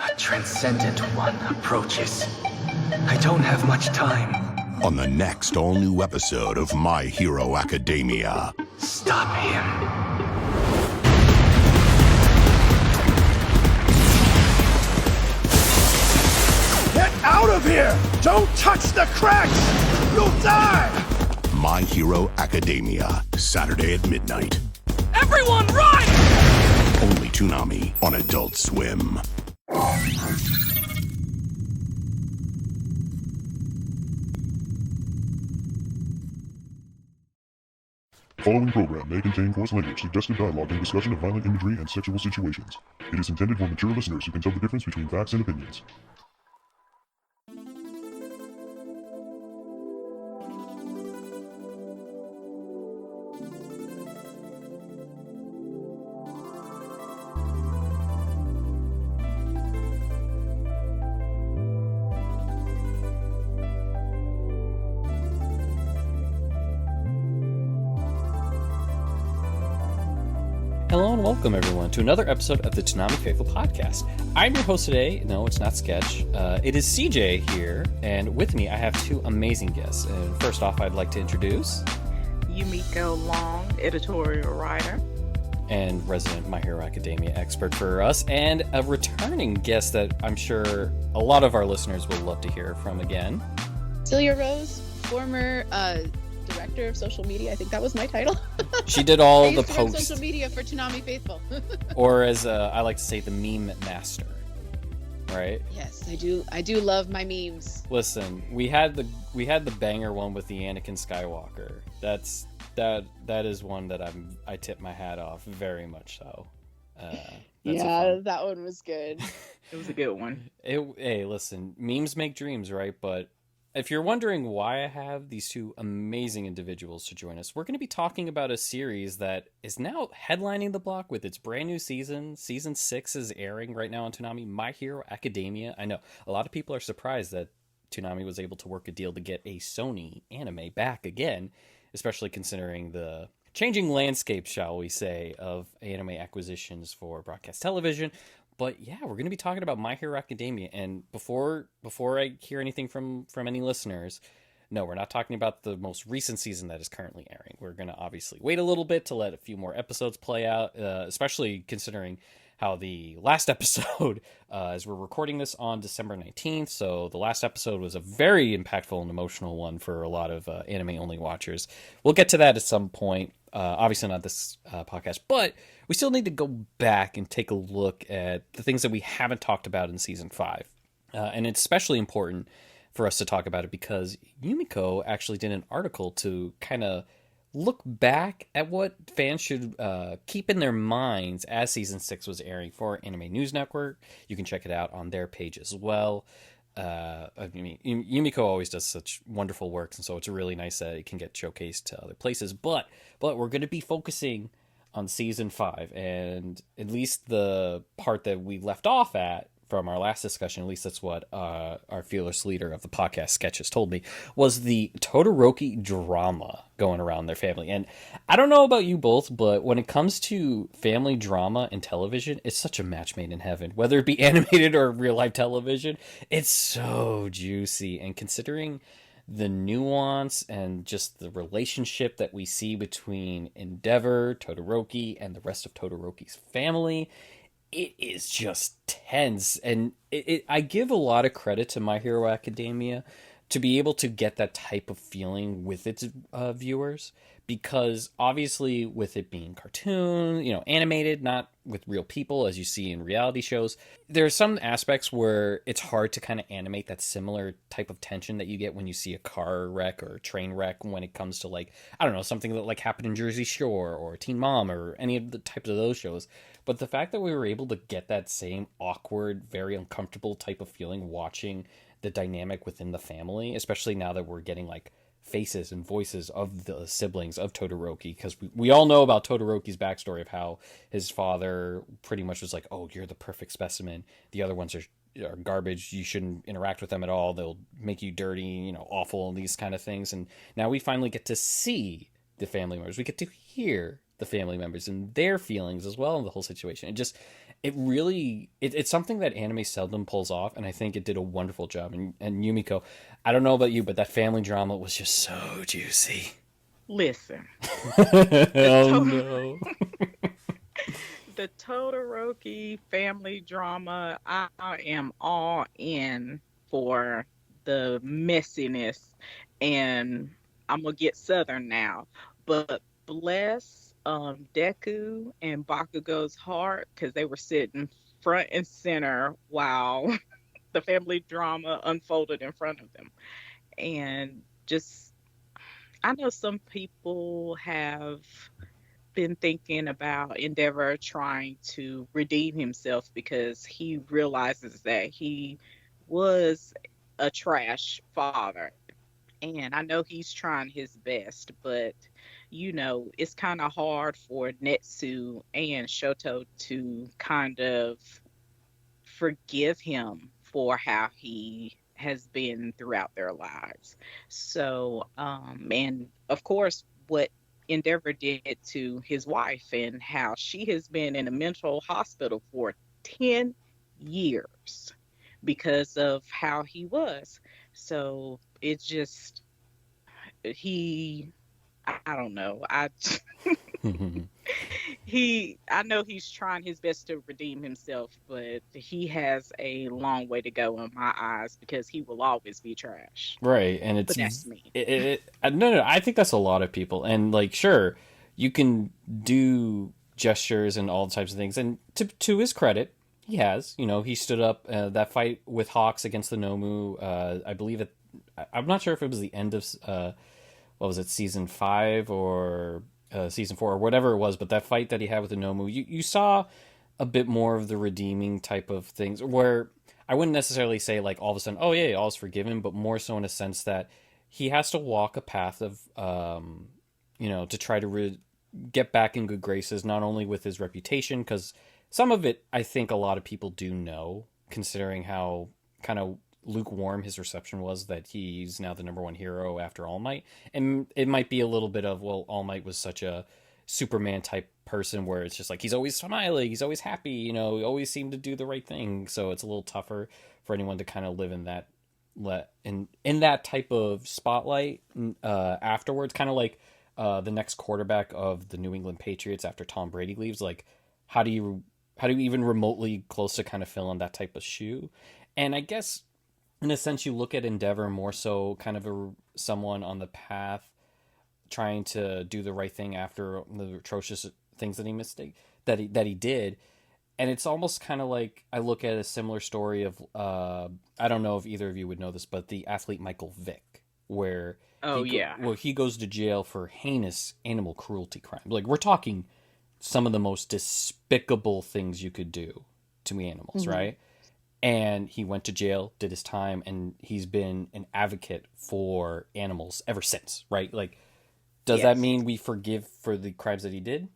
A transcendent one approaches. I don't have much time. On the next all-new episode of My Hero Academia. Stop him. Get out of here! Don't touch the cracks! You'll die! My Hero Academia, Saturday at midnight. Everyone run! Only Toonami on Adult Swim. The following program may contain coarse language, suggestive dialogue, and discussion of violent imagery and sexual situations. It is intended for mature listeners who can tell the difference between facts and opinions. Hello and welcome everyone to another episode of the Toonami Faithful Podcast. I'm your host today. No, it's not Sketch. It is CJ here, and with me I have two amazing guests. And first off, I'd like to introduce Umeko Long, editorial writer. And resident My Hero Academia expert for us, and a returning guest that I'm sure a lot of our listeners will love to hear from again. Celia Rose, former director of social media. I think that was my title. She did all the posts. Social media for Toonami Faithful. Or as I like to say, the meme master. Right? Yes, I do love my memes. Listen, we had the banger one with the Anakin Skywalker. That is one that I tip my hat off, very much so. That one was good. It was a good one. Hey, listen, memes make dreams, right? But if you're wondering why I have these two amazing individuals to join us, we're going to be talking about a series that is now headlining the block with its brand new season. Season 6 is airing right now on Toonami, My Hero Academia. I know a lot of people are surprised that Toonami was able to work a deal to get a Sony anime back again, especially considering the changing landscape, shall we say, of anime acquisitions for broadcast television. But yeah, we're going to be talking about My Hero Academia. And before I hear anything from any listeners, no, we're not talking about the most recent season that is currently airing. We're going to obviously wait a little bit to let a few more episodes play out, especially considering how the last episode, as we're recording this on December 19th, so the last episode was a very impactful and emotional one for a lot of anime-only watchers. We'll get to that at some point, obviously not this podcast, but we still need to go back and take a look at the things that we haven't talked about in Season 5. And it's especially important for us to talk about it because Umeko actually did an article to kind of look back at what fans should keep in their minds as Season 6 was airing for Anime News Network. You can check it out on their page as well. I mean, Umeko always does such wonderful work, and so it's really nice that it can get showcased to other places. But we're going to be focusing on Season 5, and at least the part that we left off at from our last discussion, at least that's what our fearless leader of the podcast, Sketches, told me, was the Todoroki drama going around their family. And I don't know about you both, but when it comes to family drama and television, it's such a match made in heaven. Whether it be animated or real-life television, it's so juicy. And considering the nuance and just the relationship that we see between Endeavor, Todoroki, and the rest of Todoroki's family, it is just tense. And I give a lot of credit to My Hero Academia to be able to get that type of feeling with its viewers, because obviously with it being cartoon, animated, not with real people as you see in reality shows, there are some aspects where it's hard to kind of animate that similar type of tension that you get when you see a car wreck or a train wreck when it comes to, like, I don't know, something that like happened in Jersey Shore or Teen Mom or any of the types of those shows. But the fact that we were able to get that same awkward, very uncomfortable type of feeling watching the dynamic within the family, especially now that we're getting like faces and voices of the siblings of Todoroki, because we all know about Todoroki's backstory of how his father pretty much was like, oh, you're the perfect specimen. The other ones are garbage. You shouldn't interact with them at all. They'll make you dirty, you know, awful, and these kind of things. And now we finally get to see the family members. We get to hear the family members and their feelings as well in the whole situation. It's something that anime seldom pulls off, and I think it did a wonderful job. And Yumiko, I don't know about you, but that family drama was just so juicy. Listen. Oh no. The Todoroki family drama, I am all in for the messiness, and I'm gonna get southern now, but bless Deku and Bakugo's heart, because they were sitting front and center while the family drama unfolded in front of them. And just, I know some people have been thinking about Endeavor trying to redeem himself because he realizes that he was a trash father. And I know he's trying his best, but you know, it's kind of hard for Netsu and Shoto to kind of forgive him for how he has been throughout their lives. So, and of course, what Endeavor did to his wife and how she has been in a mental hospital for 10 years because of how he was. So it's just, I don't know. I know he's trying his best to redeem himself, but he has a long way to go in my eyes because he will always be trash. Right, and But that's me. No, I think that's a lot of people, and like, sure, you can do gestures and all types of things, and to his credit, he has. You know, he stood up that fight with Hawks against the Nomu. I believe I'm not sure if it was the end of what was it, season 5 or season 4 or whatever it was, but that fight that he had with the Nomu, you saw a bit more of the redeeming type of things, where I wouldn't necessarily say like all of a sudden, oh yeah, all's forgiven, but more so in a sense that he has to walk a path of, to try to get back in good graces, not only with his reputation, because some of it I think a lot of people do know, considering how kind of lukewarm his reception was that he's now the number one hero after All Might. And it might be a little bit of, well, All Might was such a Superman type person where it's just like he's always smiling, he's always happy, he always seemed to do the right thing. So it's a little tougher for anyone to kind of live in that in that type of spotlight afterwards, kind of like the next quarterback of the New England Patriots after Tom Brady leaves. Like, how do you even remotely close to kind of fill in that type of shoe? And I guess in a sense, you look at Endeavor more so kind of someone on the path trying to do the right thing after the atrocious things that he did. And it's almost kind of like I look at a similar story of I don't know if either of you would know this, but the athlete Michael Vick, where he goes to jail for heinous animal cruelty crimes. Like, we're talking some of the most despicable things you could do to animals, right? And he went to jail, did his time, and he's been an advocate for animals ever since, right? Like, does that mean we forgive for the crimes that he did?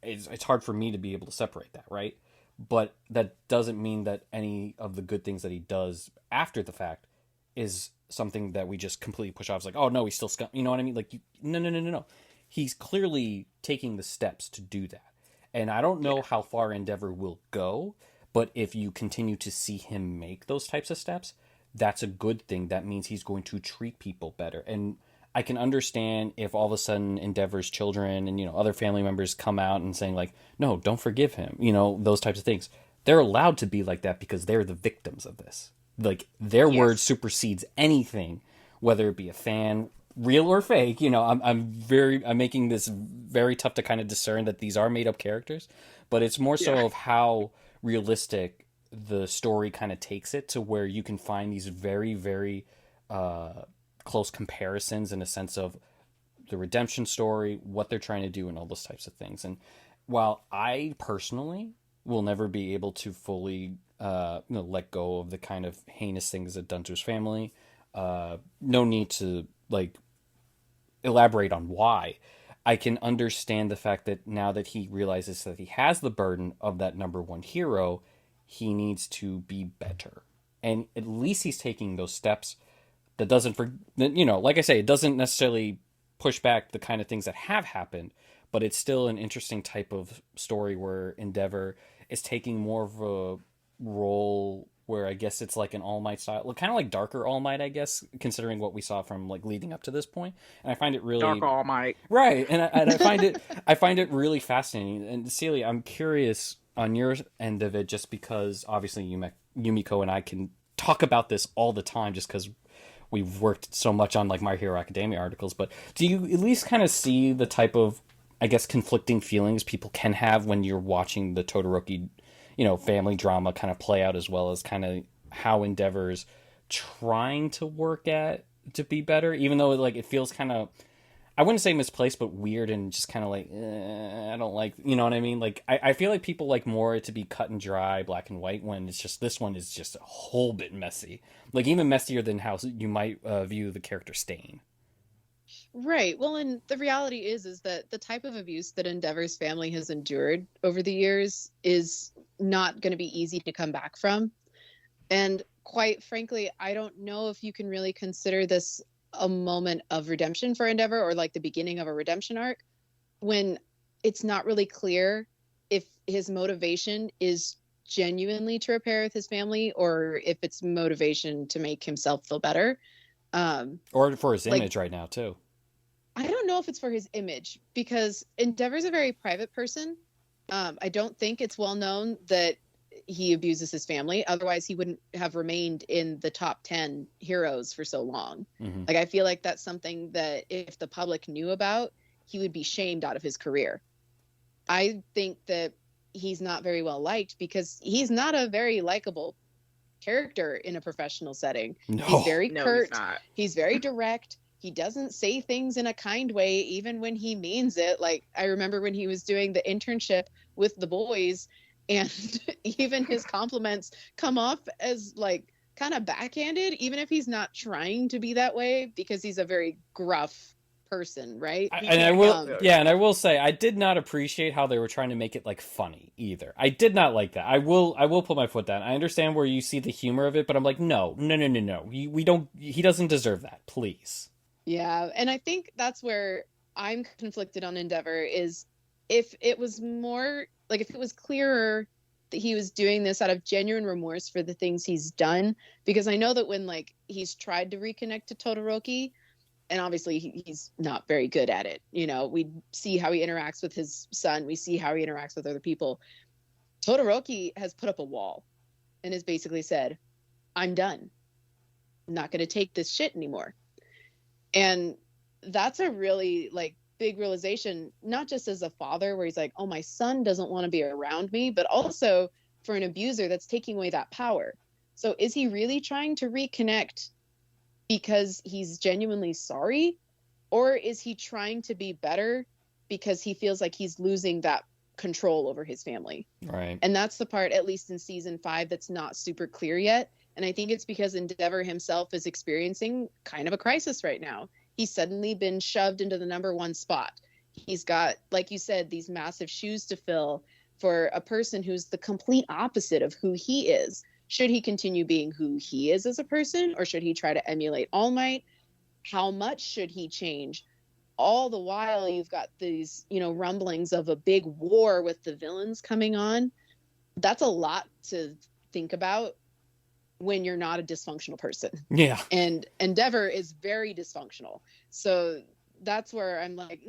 It's hard for me to be able to separate that, right? But that doesn't mean that any of the good things that he does after the fact is something that we just completely push off. It's like, oh no, he's still scum. You know what I mean? Like, no. He's clearly taking the steps to do that. And I don't know how far Endeavor will go, but if you continue to see him make those types of steps, that's a good thing. That means he's going to treat people better. And I can understand if all of a sudden Endeavor's children and, other family members come out and saying like, no, don't forgive him. Those types of things. They're allowed to be like that because they're the victims of this. Like, their word supersedes anything, whether it be a fan, real or fake. I'm making this very tough to kind of discern that these are made up characters, but it's more so of how realistic the story kind of takes it to where you can find these very, very close comparisons in a sense of the redemption story, what they're trying to do, and all those types of things. And while I personally will never be able to fully let go of the kind of heinous things that done to his family, no need to elaborate on why. I can understand the fact that now that he realizes that he has the burden of that number one hero, he needs to be better. And at least he's taking those steps. That doesn't, like I say, it doesn't necessarily push back the kind of things that have happened, but it's still an interesting type of story where Endeavor is taking more of a role where I guess it's like an All Might style, kind of like darker All Might, I guess, considering what we saw from like leading up to this point. And I find it really Dark All Might, right, and I find it really fascinating. And Celia, I'm curious on your end of it, just because obviously Yumiko and I can talk about this all the time, just because we've worked so much on like My Hero Academia articles. But do you at least kind of see the type of, I guess, conflicting feelings people can have when you're watching the Todoroki, family drama kind of play out, as well as kind of how Endeavor's trying to work at to be better, even though like it feels kind of, I wouldn't say misplaced, but weird and just kind of like, I don't like, you know what I mean? Like, I feel like people like more it to be cut and dry, black and white, when it's just, this one is just a whole bit messy. Like, even messier than how you might view the character Stain. Right. Well, and the reality is that the type of abuse that Endeavor's family has endured over the years is not going to be easy to come back from. And quite frankly, I don't know if you can really consider this a moment of redemption for Endeavor, or like the beginning of a redemption arc, when it's not really clear if his motivation is genuinely to repair with his family, or if it's motivation to make himself feel better. Or for his image right now, too. I don't know if it's for his image, because Endeavor's a very private person. I don't think it's well known that he abuses his family. Otherwise, he wouldn't have remained in the top 10 heroes for so long. Mm-hmm. Like, I feel like that's something that if the public knew about, he would be shamed out of his career. I think that he's not very well liked because he's not a very likable character in a professional setting. No. He's very curt. He's not. He's very direct. He doesn't say things in a kind way, even when he means it. Like, I remember when he was doing the internship with the boys, and even his compliments come off as like kind of backhanded, even if he's not trying to be that way, because he's a very gruff person, right? And I will say, I did not appreciate how they were trying to make it like funny either. I did not like that. I will put my foot down. I understand where you see the humor of it, but I'm like, no. We don't. He doesn't deserve that. Please. Yeah, and I think that's where I'm conflicted on Endeavor, is if it was more like, if it was clearer that he was doing this out of genuine remorse for the things he's done, because I know that when like he's tried to reconnect to Todoroki, and obviously he's not very good at it. We see how he interacts with his son. We see how he interacts with other people. Todoroki has put up a wall and has basically said, I'm done. I'm not going to take this shit anymore. And that's a really like big realization, not just as a father where he's like, oh, my son doesn't want to be around me, but also for an abuser that's taking away that power. So is he really trying to reconnect because he's genuinely sorry? Or is he trying to be better because he feels like he's losing that control over his family? Right. And that's the part, at least in season 5, that's not super clear yet. And I think it's because Endeavor himself is experiencing kind of a crisis right now. He's suddenly been shoved into the number 1 spot. He's got, like you said, these massive shoes to fill for a person who's the complete opposite of who he is. Should he continue being who he is as a person, or should he try to emulate All Might? How much should he change? All the while you've got these, rumblings of a big war with the villains coming on. That's a lot to think about when you're not a dysfunctional person. Yeah. And Endeavor is very dysfunctional. So that's where I'm like,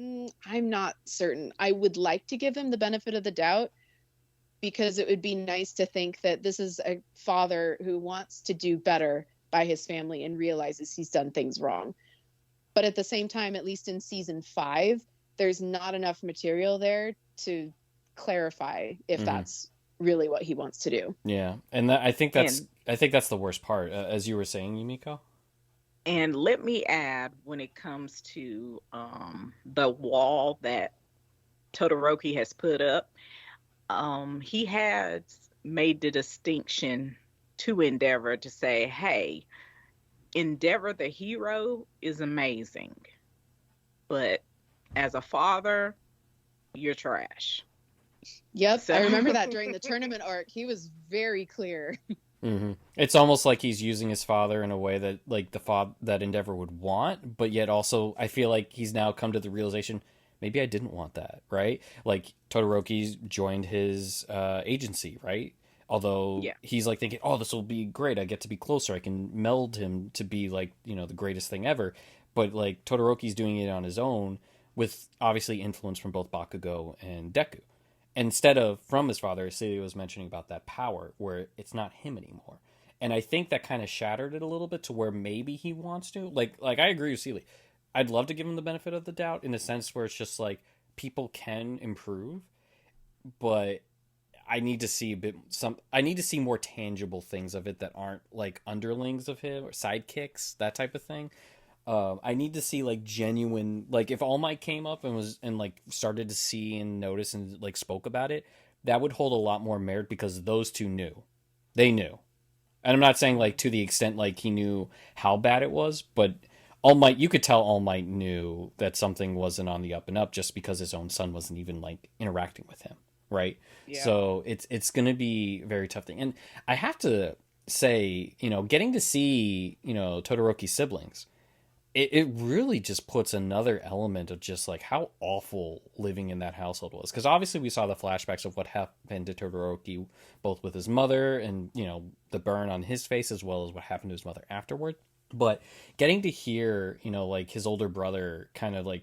I'm not certain. I would like to give him the benefit of the doubt, because it would be nice to think that this is a father who wants to do better by his family and realizes he's done things wrong. But at the same time, at least in season 5, there's not enough material there to clarify if that's really what he wants to do. Yeah. And I think that's the worst part, as you were saying, Yumiko. And let me add, when it comes to the wall that Todoroki has put up, he has made the distinction to Endeavor to say, hey, Endeavor the hero is amazing, but as a father, you're trash. Yep, So- I remember that during the tournament arc. He was very clear. It's almost like he's using his father in a way that like the father that Endeavor would want, but yet also I feel like he's now come to the realization maybe I didn't want that, right? Like Todoroki's joined his agency, right? Although Yeah. he's like thinking, oh, this will be great. I get to be closer. I can meld him to be like, you know, the greatest thing ever. But like Todoroki's doing it on his own with obviously influence from both Bakugo and Deku. Instead of from his father, Celia was mentioning about that power where it's not him anymore. And I think that kind of shattered it a little bit to where maybe he wants to. Like I agree with Celia. I'd love to give him the benefit of the doubt in a sense where it's just like people can improve, but I need to see I need to see more tangible things of it that aren't like underlings of him or sidekicks, that type of thing. I need to see like genuine, like if All Might came up and like started to see and notice and like spoke about it, that would hold a lot more merit because those two knew. They knew. And I'm not saying like to the extent like he knew how bad it was, but All Might, you could tell All Might knew that something wasn't on the up and up just because his own son wasn't even like interacting with him, right? Yeah. So it's going to be a very tough thing. And I have to say, you know, getting to see, you know, Todoroki's siblings, it really just puts another element of just like how awful living in that household was. Because obviously we saw the flashbacks of what happened to Todoroki, both with his mother and, you know, the burn on his face, as well as what happened to his mother afterward. But getting to hear, you know, like his older brother kind of like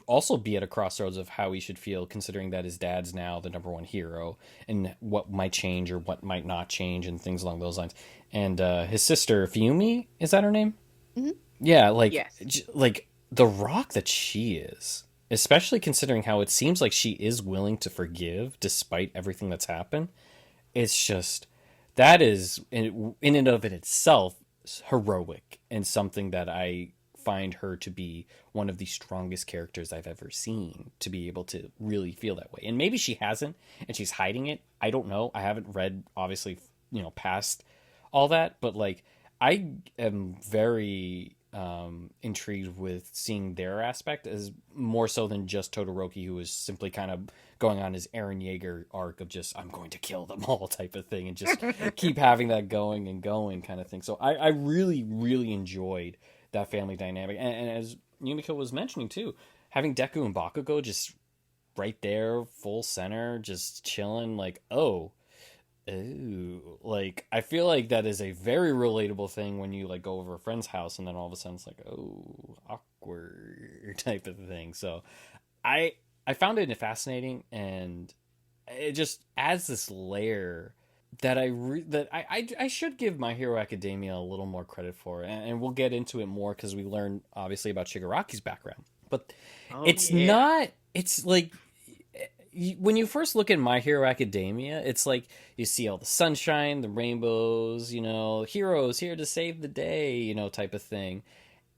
also be at a crossroads of how he should feel, considering that his dad's now the number one hero and what might change or what might not change and things along those lines. And his sister, Fiumi, is that her name? Mm-hmm. Yeah, like, Yes. like the rock that she is, especially considering how it seems like she is willing to forgive despite everything that's happened. It's just, that is in and of it itself heroic and something that I find her to be one of the strongest characters I've ever seen to be able to really feel that way. And maybe she hasn't and she's hiding it. I don't know. I haven't read obviously, you know, past all that, but like I am very intrigued with seeing their aspect as more so than just Todoroki, who is simply kind of going on his Eren Yeager arc of just I'm going to kill them all type of thing and just keep having that going and going kind of thing. So I really, really enjoyed that family dynamic. And as Yumiko was mentioning too, having Deku and Bakugo just right there, full center, just chilling like, oh, like I feel like that is a very relatable thing when you like go over a friend's house and then all of a sudden it's like, oh, awkward type of thing. So I found it fascinating, and it just adds this layer that I should give My Hero Academia a little more credit for, and we'll get into it more because we learned obviously about Shigaraki's background, but it's like when you first look at My Hero Academia, it's like you see all the sunshine, the rainbows, you know, heroes here to save the day, you know, type of thing.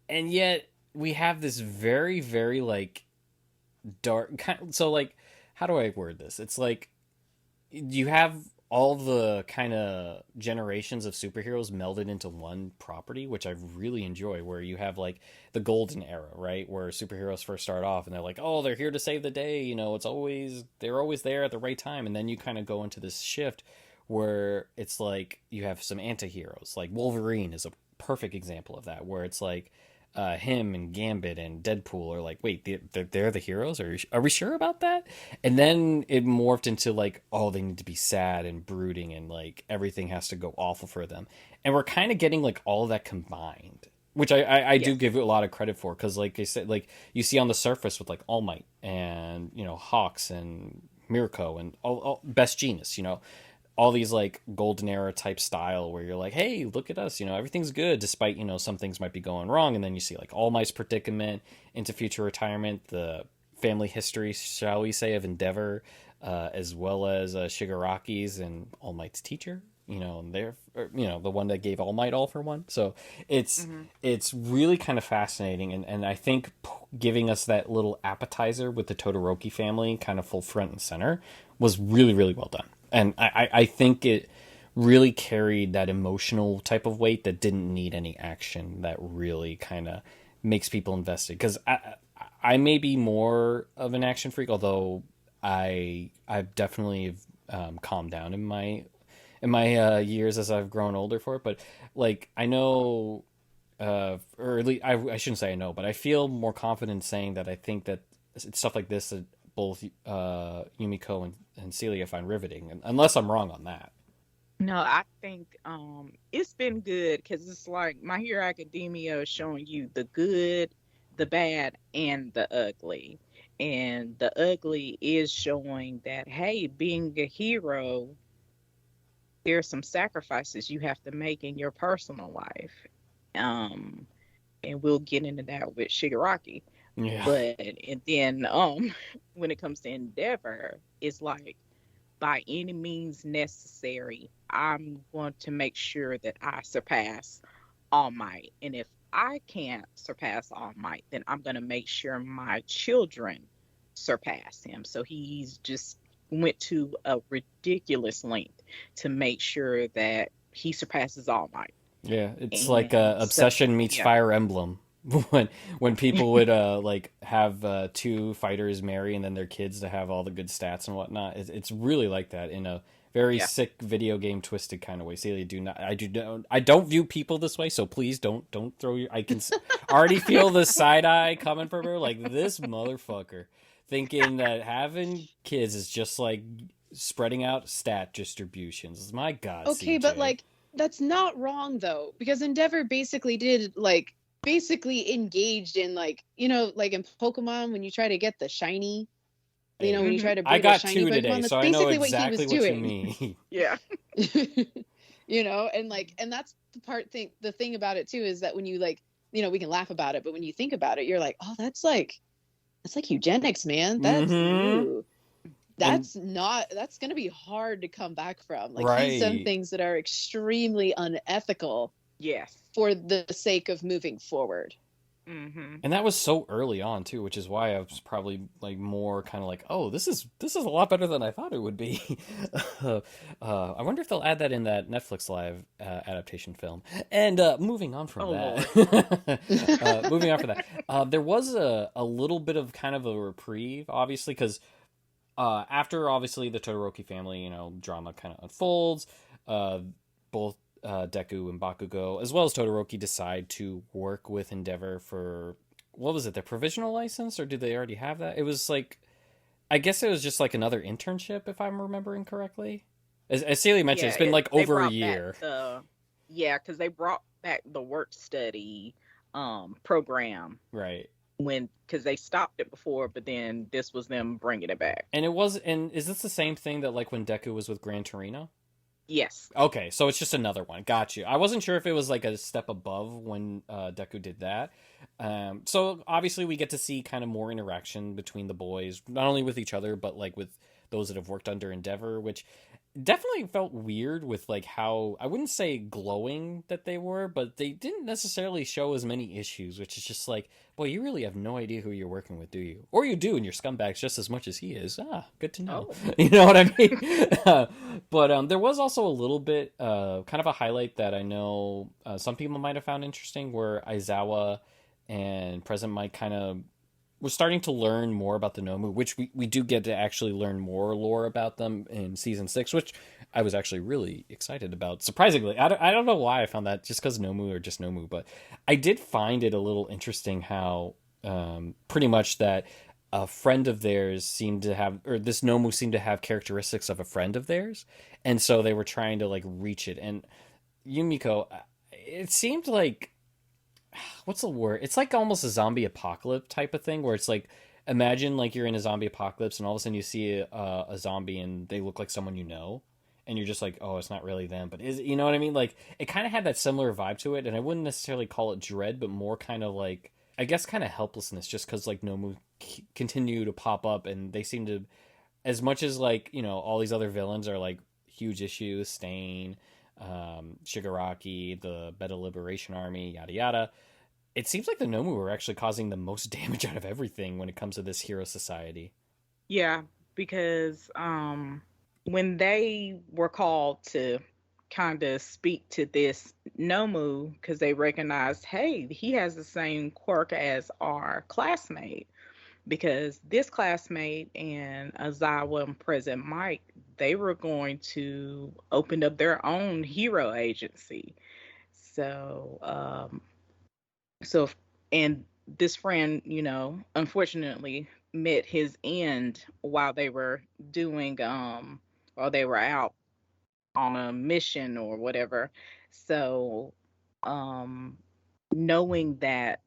And yet we have this very, very like dark, so like, how do I word this? It's like you have all the kind of generations of superheroes melded into one property, which I really enjoy, where you have like the golden era, right? Where superheroes first start off and they're like, oh, they're here to save the day. You know, they're always there at the right time. And then you kind of go into this shift where it's like you have some anti-heroes, like Wolverine is a perfect example of that, where it's like him and Gambit and Deadpool are like, wait, they're the heroes? Are we sure about that? And then it morphed into like, oh, they need to be sad and brooding and like everything has to go awful for them. And we're kind of getting like all of that combined, which I do give it a lot of credit for, because like I said, like you see on the surface with like All Might and, you know, Hawks and Mirko and all Best Genius, you know, all these like golden era type style where you're like, hey, look at us, you know, everything's good despite, you know, some things might be going wrong. And then you see like All Might's predicament into future retirement, the family history, shall we say, of Endeavor, as well as Shigaraki's and All Might's teacher, you know, and they're, you know, the one that gave All Might all for one. So it's really kind of fascinating. And I think giving us that little appetizer with the Todoroki family kind of full front and center was really, really well done. And I think it really carried that emotional type of weight that didn't need any action, that really kind of makes people invested. Because I may be more of an action freak, although I've definitely calmed down in my years as I've grown older for it. But like I know, or at least I shouldn't say I know, but I feel more confident saying that I think that it's stuff like this that both Umeko and Celia find riveting, unless I'm wrong on that. No, I think it's been good because it's like My Hero Academia is showing you the good, the bad, and the ugly. And the ugly is showing that, hey, being a hero, there's some sacrifices you have to make in your personal life. Um, and we'll get into that with Shigaraki. Yeah. But and then when it comes to Endeavor, it's like by any means necessary, I'm going to make sure that I surpass All Might. And if I can't surpass All Might, then I'm going to make sure my children surpass him. So he's just went to a ridiculous length to make sure that he surpasses All Might. Yeah, it's And like Obsession meets yeah. Fire Emblem. When people would like have two fighters marry and then their kids to have all the good stats and whatnot. It's really like that in a very Yeah. sick video game twisted kind of way. Celia, I don't view people this way, so please don't throw your. I can already feel the side eye coming from her, like this motherfucker thinking that having kids is just like spreading out stat distributions. My God, Okay, CJ. but like that's not wrong though, because Endeavor basically did like basically engaged in like like in Pokemon when you try to get the shiny, when you try to I breed a got shiny two Pokemon, today, that's so I know basically exactly what he what was you doing. mean. Yeah. And that's the thing about it too is that when you like, we can laugh about it, but when you think about it, you're like, oh, that's like eugenics, man. That's Mhm. that's going to be hard to come back from. Like he's done Right. things that are extremely unethical Yes. for the sake of moving forward. Mm-hmm. And that was so early on too, which is why I was probably like more kind of like, oh, this is a lot better than I thought it would be. I wonder if they'll add that in that Netflix live adaptation film. And moving on from Oh, that, moving on from that, there was a little bit of kind of a reprieve, obviously, because after obviously the Todoroki family, drama kind of unfolds. Both Deku and Bakugo, as well as Todoroki, decide to work with Endeavor for, what was it, their provisional license, or did they already have that? It was like, I guess it was just like another internship, if I'm remembering correctly. As Celia mentioned, it's been like over a year. Because they brought back the work study program. Right. Because they stopped it before, but then this was them bringing it back. And is this the same thing that like when Deku was with Gran Torino? Yes. Okay, so it's just another one. Got you. I wasn't sure if it was like a step above when Deku did that. So obviously we get to see kind of more interaction between the boys, not only with each other, but like with those that have worked under Endeavor, which definitely felt weird with like how, I wouldn't say glowing that they were, but they didn't necessarily show as many issues, which is just like, boy, you really have no idea who you're working with, do you? Or you do, and you're scumbags just as much as he is. Good to know. Oh. You know what I mean? But there was also a little bit, kind of a highlight that I know some people might have found interesting, where Aizawa and Present Mike kind of we're starting to learn more about the Nomu, which we do get to actually learn more lore about them in season 6, which I was actually really excited about. Surprisingly, I don't know why I found that, just because Nomu are just Nomu, but I did find it a little interesting how pretty much that a friend of theirs seemed to have, or this Nomu seemed to have characteristics of a friend of theirs, and so they were trying to like reach it. And Umeko, it seemed like, what's the word? It's like almost a zombie apocalypse type of thing, where it's like, imagine like you're in a zombie apocalypse and all of a sudden you see a zombie and they look like someone you know, and you're just like, oh, it's not really them, but is it, you know what I mean? Like it kind of had that similar vibe to it, and I wouldn't necessarily call it dread, but more kind of like, I guess, kind of helplessness, just because like Nomu continue to pop up, and they seem to, as much as like, all these other villains are like huge issues, Stain, Shigaraki, the Beta Liberation Army, yada yada. It seems like the Nomu are actually causing the most damage out of everything when it comes to this hero society. Yeah, because when they were called to kind of speak to this Nomu, because they recognized, hey, he has the same quirk as our classmate. because this classmate and Azawa and President Mike, they were going to open up their own hero agency. So, so, and this friend, unfortunately met his end while they were doing, while they were out on a mission or whatever. So, um, knowing that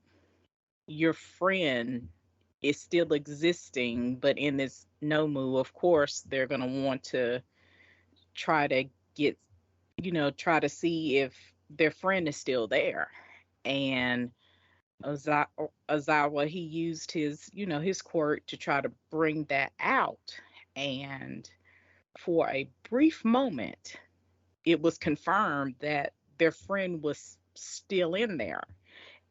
your friend is still existing, but in this Nomu, of course, they're going to want to try to get, try to see if their friend is still there. And Ozawa, he used his, his quirk to try to bring that out. And for a brief moment, it was confirmed that their friend was still in there.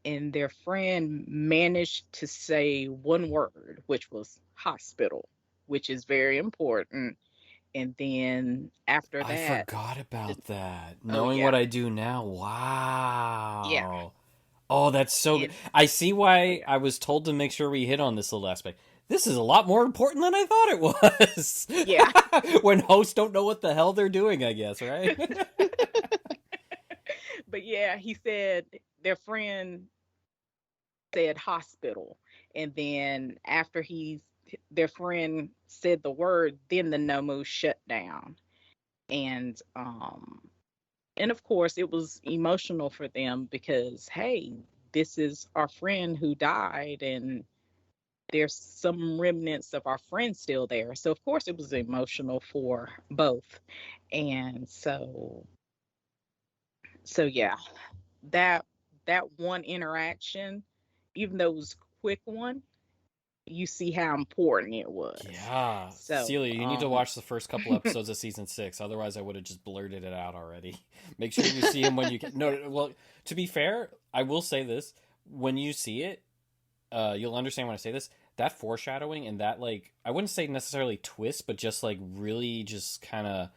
And their friend managed to say one word, which was hospital, which is very important. And then after I that, forgot about that. oh Knowing yeah, what I do now, yeah, wow. Oh, that's so good. it, I see oh why yeah, I was told to make sure we hit on this little aspect. This is a lot more important than I thought it was. yeah. When hosts don't know what the hell they're doing, I guess, right? But yeah, he said their friend said hospital, and then after their friend said the word, then the Nomu shut down, and of course it was emotional for them because hey, this is our friend who died, and there's some remnants of our friend still there. So of course it was emotional for both, and so yeah, that that one interaction, even though it was a quick one, you see how important it was. Yeah. So, Celia, you need to watch the first couple episodes of season 6. Otherwise, I would have just blurted it out already. Make sure you see him when you can. No, well, to be fair, I will say this. When you see it, you'll understand when I say this. That foreshadowing and that, like, I wouldn't say necessarily twist, but just, like, really just kind of,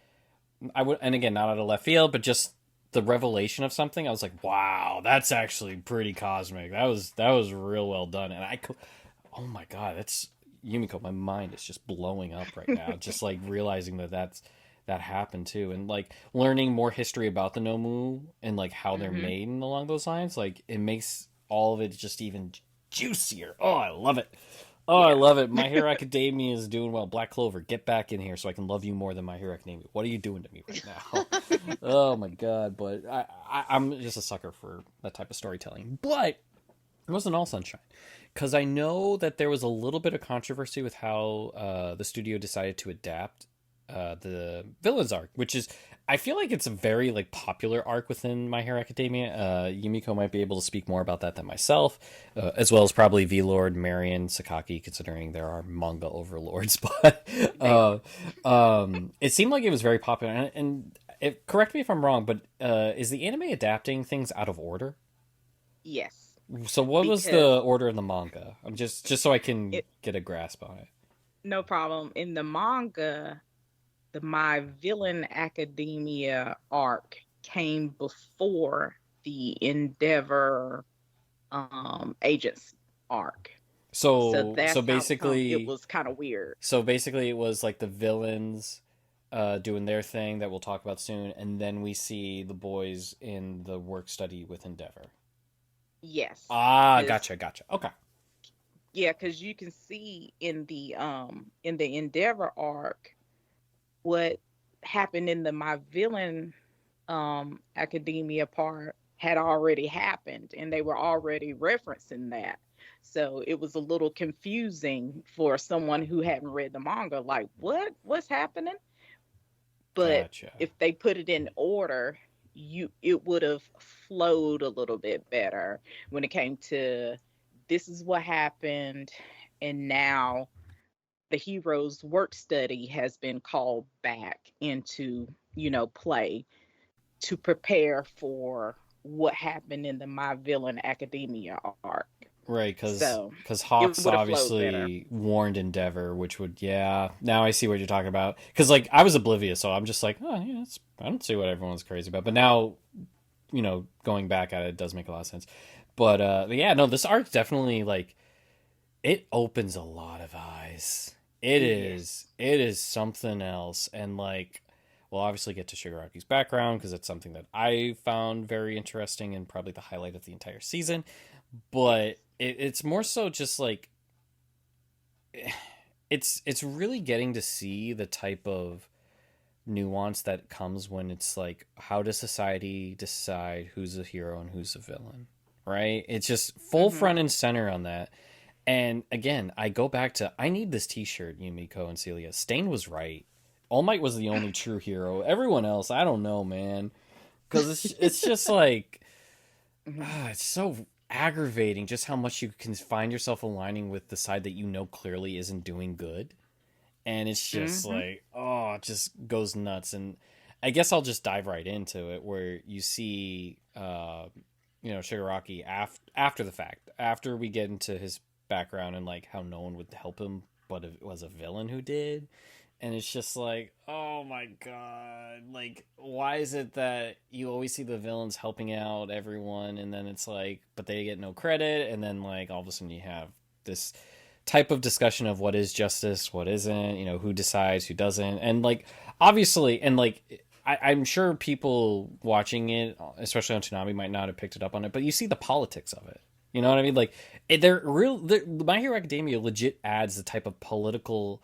and again, not out of left field, but just the revelation of something. I was like, wow, that's actually pretty cosmic. That was real well done. And oh my god, that's Yumiko. My mind is just blowing up right now. Just like realizing that happened too, and like learning more history about the Nomu and like how they're mhm. made and along those lines. Like it makes all of it just even juicier. Oh, I love it. Oh, I Yeah. love it. My Hero Academia is doing well. Black Clover, get back in here so I can love you more than My Hero Academia. What are you doing to me right now? Oh my god! But I'm just a sucker for that type of storytelling. But it wasn't all sunshine, because I know that there was a little bit of controversy with how the studio decided to adapt the villains arc, which is, I feel like it's a very like popular arc within My Hero Academia. Yumiko might be able to speak more about that than myself, as well as probably V Lord, Marion, Sakaki, considering there are manga overlords. But it seemed like it was very popular, and correct me if I'm wrong, but is the anime adapting things out of order? Yes, So what was because the order in the manga? I'm just so I can it get a grasp on it. no problem. In the manga, the My Villain Academia arc came before the Endeavor agents arc. So So that's how come it basically, was kind of weird. it was like the villains doing their thing that we'll talk about soon, and then we see the boys in the work study with Endeavor. Yes, Ah, because gotcha. Okay. yeah, because you can see in the Endeavor arc what happened in the My Villain Academia part had already happened, and they were already referencing that. So it was a little confusing for someone who hadn't read the manga, like, what's happening? But Gotcha. if they put it in order, it would have flowed a little bit better when it came to this is what happened, and now the hero's work study has been called back into play to prepare for what happened in the My Villain Academia arc. Right, because So it Hawks would have flowed better. obviously warned Endeavor, which would, yeah. Now I see what you're talking about. Because like I was oblivious, so I'm just like, oh yeah, I don't see what everyone's crazy about. But now, going back at it, it does make a lot of sense. But yeah, no, this arc definitely like it opens a lot of eyes. It is something else. And like, we'll obviously get to Shigaraki's background because it's something that I found very interesting and probably the highlight of the entire season. But it's more so just like, it's really getting to see the type of nuance that comes when it's like, how does society decide who's a hero and who's a villain, right? It's just full front and center on that. And again, I go back to, I need this t-shirt, Umeko and Celia. Stain was right. All Might was the only true hero. Everyone else, I don't know, man. Because it's just like, it's so aggravating just how much you can find yourself aligning with the side that you know clearly isn't doing good. And it's just like, oh, it just goes nuts. And I guess I'll just dive right into it, where you see, Shigaraki after the fact, after we get into his background and like how no one would help him, but it was a villain who did. And it's just like, oh my god, like, why is it that you always see the villains helping out everyone, and then it's like, but they get no credit, and then like all of a sudden you have this type of discussion of what is justice, what isn't, who decides, who doesn't. And like, obviously, and like, I'm sure people watching it, especially on Toonami, might not have picked it up on it, but you see the politics of it. You know what I mean? Like, My Hero Academia legit adds the type of political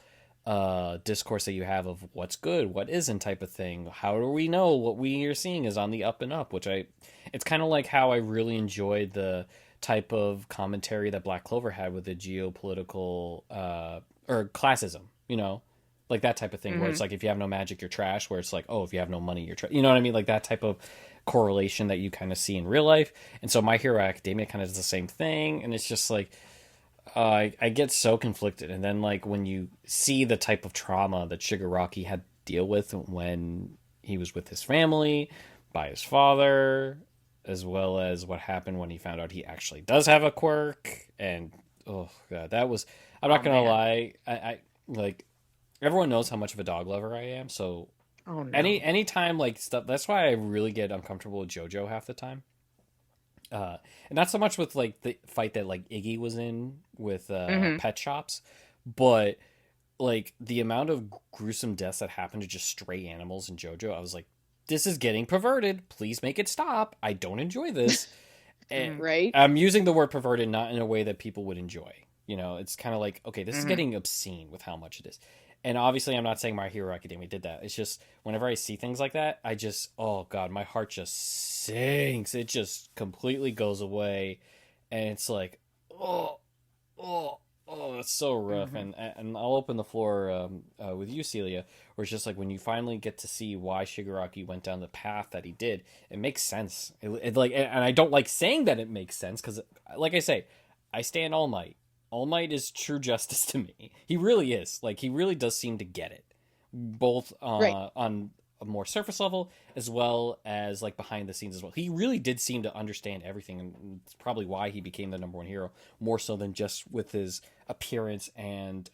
discourse that you have of what's good, what isn't, type of thing. How do we know what we are seeing is on the up and up? It's kind of like how I really enjoyed the type of commentary that Black Clover had with the geopolitical or classism, like that type of thing, where it's like, if you have no magic, you're trash, where it's like, oh, if you have no money, you're trash. You know what I mean? Like that type of correlation that you kind of see in real life. And so My Hero Academia kind of does the same thing. And it's just like, I get so conflicted. And then like when you see the type of trauma that Shigaraki had to deal with when he was with his family, by his father, as well as what happened when he found out he actually does have a quirk. And oh god, that was, I'm not gonna lie, I like, everyone knows how much of a dog lover I am, so any time like stuff, that's why I really get uncomfortable with JoJo half the time. And not so much with like the fight that like Iggy was in with pet shops, but like the amount of gruesome deaths that happen to just stray animals in JoJo, I was like, this is getting perverted. Please make it stop. I don't enjoy this. And right? I'm using the word perverted not in a way that people would enjoy. It's kind of like, okay, this is getting obscene with how much it is. And obviously I'm not saying My Hero Academia did that. It's just whenever I see things like that, I just, oh god, my heart just sinks. It just completely goes away. And it's like, it's so rough. And I'll open the floor with you, Celia, where it's just like when you finally get to see why Shigaraki went down the path that he did, it makes sense. It like, and I don't like saying that it makes sense because, like I say, I stand All Might. All Might is true justice to me. He really is. Like, he really does seem to get it, both on a more surface level as well as like behind the scenes as well. He really did seem to understand everything, and it's probably why he became the number one hero, more so than just with his appearance and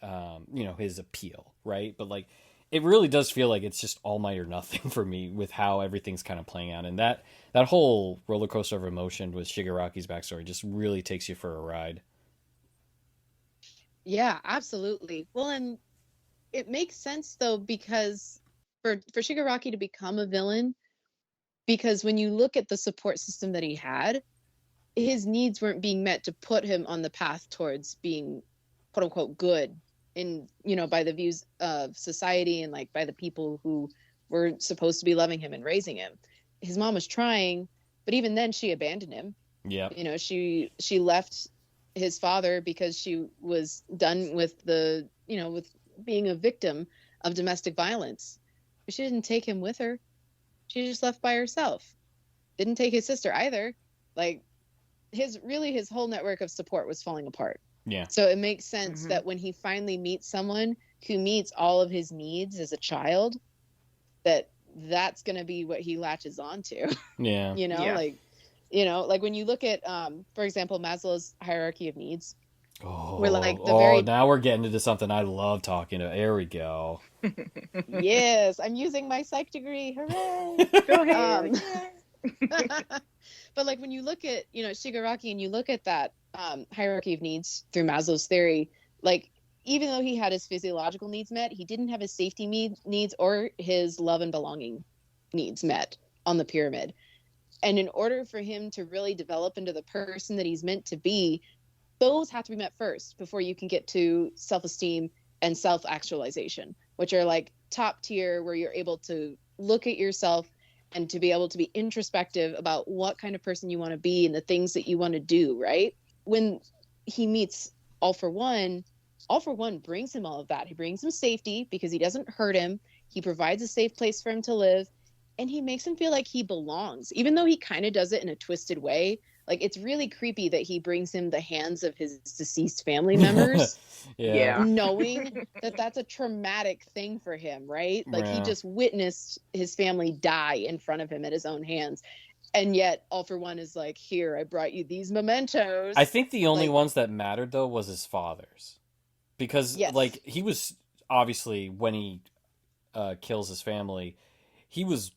his appeal, right? But like, it really does feel like it's just All Might or nothing for me with how everything's kind of playing out, and that whole roller coaster of emotion with Shigaraki's backstory just really takes you for a ride. Yeah, absolutely. Well, and it makes sense though, because for Shigaraki to become a villain, because when you look at the support system that he had, his needs weren't being met to put him on the path towards being quote unquote good in, by the views of society and like by the people who were supposed to be loving him and raising him. His mom was trying, but even then she abandoned him. Yeah. She left his father because she was done with with being a victim of domestic violence. But she didn't take him with her. She just left by herself. Didn't take his sister either. Like his whole network of support was falling apart. Yeah. So it makes sense that when he finally meets someone who meets all of his needs as a child, that's going to be what he latches onto. Yeah. Like when you look at, for example, Maslow's hierarchy of needs, where like now we're getting into something I love talking about. There we go. Yes, I'm using my psych degree. Hooray! Go ahead. But like when you look at Shigaraki and you look at that hierarchy of needs through Maslow's theory, like even though he had his physiological needs met, he didn't have his safety needs or his love and belonging needs met on the pyramid. And in order for him to really develop into the person that he's meant to be, those have to be met first before you can get to self-esteem and self-actualization, which are like top tier, where you're able to look at yourself and to be able to be introspective about what kind of person you want to be and the things that you want to do, right? When he meets All For One brings him all of that. He brings him safety because he doesn't hurt him. He provides a safe place for him to live. And he makes him feel like he belongs, even though he kind of does it in a twisted way. Like, it's really creepy that he brings him the hands of his deceased family members, Yeah. knowing that that's a traumatic thing for him, right? Like, he Yeah. just witnessed his family die in front of him at his own hands. And yet, All For One is like, here, I brought you these mementos. I think the only Like- ones that mattered, though, was his father's. Because, Yes. like, he was, obviously, when he kills his family, he was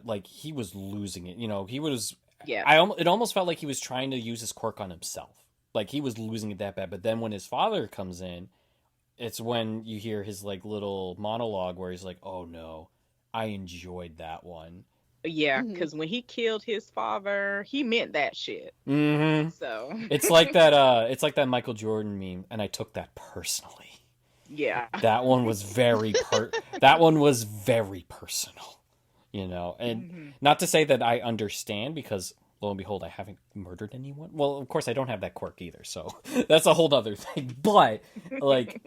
like, he was losing it. You know, he was... Yeah. It almost felt like he was trying to use his quirk on himself. Like, he was losing it that bad. But then when his father comes in, it's when you hear his, like, little monologue where he's like, oh, no, I enjoyed that one. Yeah, Mhm. because when he killed his father, he meant that shit. Mm-hmm. So It's like that Michael Jordan meme, and I took that personally. yeah. That one was very that one was very personal, you know. And Mhm. not to say that I understand, because lo and behold, I haven't murdered anyone. Well, of course, I don't have that quirk either, so that's a whole other thing. But like,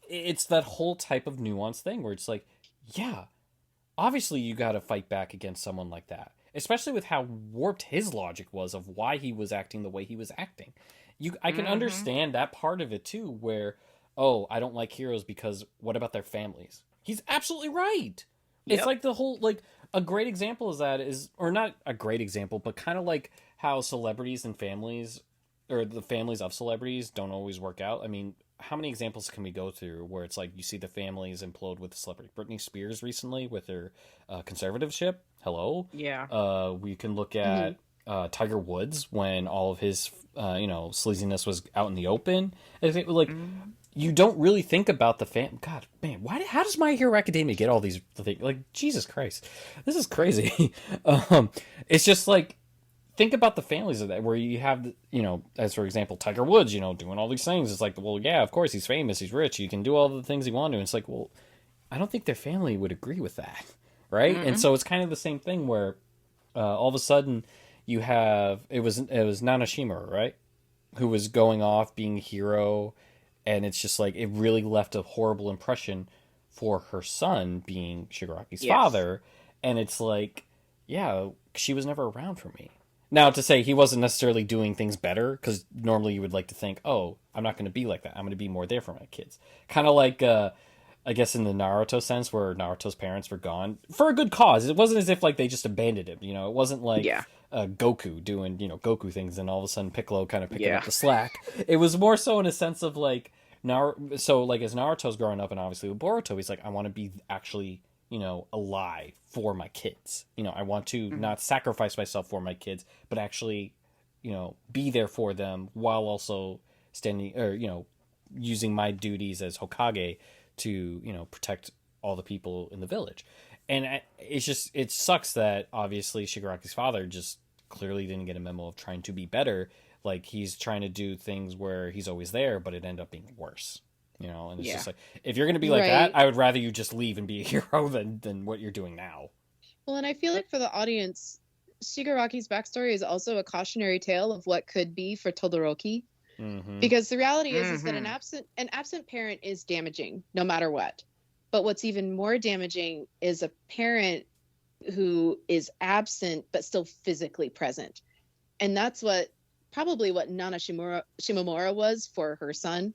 it's that whole type of nuance thing where it's like, yeah, obviously you got to fight back against someone like that, especially with how warped his logic was of why he was acting the way he was acting. I can Mhm. understand that part of it too, where, oh, I don't like heroes because what about their families? He's absolutely right. It's Yep. like the whole, like, a great example is that is, or not a great example, but kind of like how celebrities and families, or the families of celebrities, don't always work out. I mean, how many examples can we go through where it's like you see the families implode with the celebrity? Britney Spears recently with her conservativeship. Hello. Yeah. We can look at Tiger Woods when all of his sleaziness was out in the open. Like, Mhm. you don't really think about the God, man, how does My Hero Academia get all these things? Like, Jesus Christ, this is crazy. It's just like, think about the families of that, where you have, as for example, Tiger Woods, doing all these things. It's like, well, yeah, of course, he's famous, he's rich, he can do all the things he wants to. And it's like, well, I don't think their family would agree with that, right? And so it's kind of the same thing where all of a sudden you have, it was Nanashima, right? Who was going off being a hero, and it's just like, it really left a horrible impression for her son being Shigaraki's Yes. father. And it's like, yeah, she was never around for me. Now, to say he wasn't necessarily doing things better, because normally you would like to think, oh, I'm not going to be like that. I'm going to be more there for my kids. Kind of like, I guess in the Naruto sense, where Naruto's parents were gone for a good cause. It wasn't as if like they just abandoned him. It wasn't like Goku doing Goku things, and all of a sudden Piccolo kind of picking up the slack. It was more so in a sense of like so like as Naruto's growing up, and obviously with Boruto, he's like, I want to be actually alive for my kids. I want to not sacrifice myself for my kids, but actually be there for them while also standing, or using my duties as Hokage to protect all the people in the village. And it sucks that obviously Shigaraki's father just clearly didn't get a memo of trying to be better. Like, he's trying to do things where he's always there, but it ended up being worse. And it's just like, if you're going to be like that, I would rather you just leave and be a hero than what you're doing now. Well, and I feel like for the audience, Shigaraki's backstory is also a cautionary tale of what could be for Todoroki. Mm-hmm. Because the reality is that an absent parent is damaging no matter what. But what's even more damaging is a parent who is absent but still physically present. And that's probably what Nana Shimomura was for her son.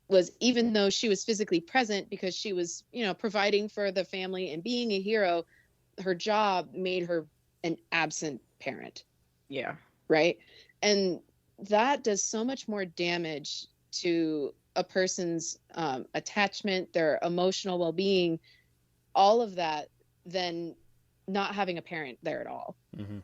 Was, even though she was physically present because she was, providing for the family and being a hero, her job made her an absent parent. Yeah. Right? And that does so much more damage to a person's attachment, their emotional well-being, all of that, than not having a parent there at all. Mm-hmm.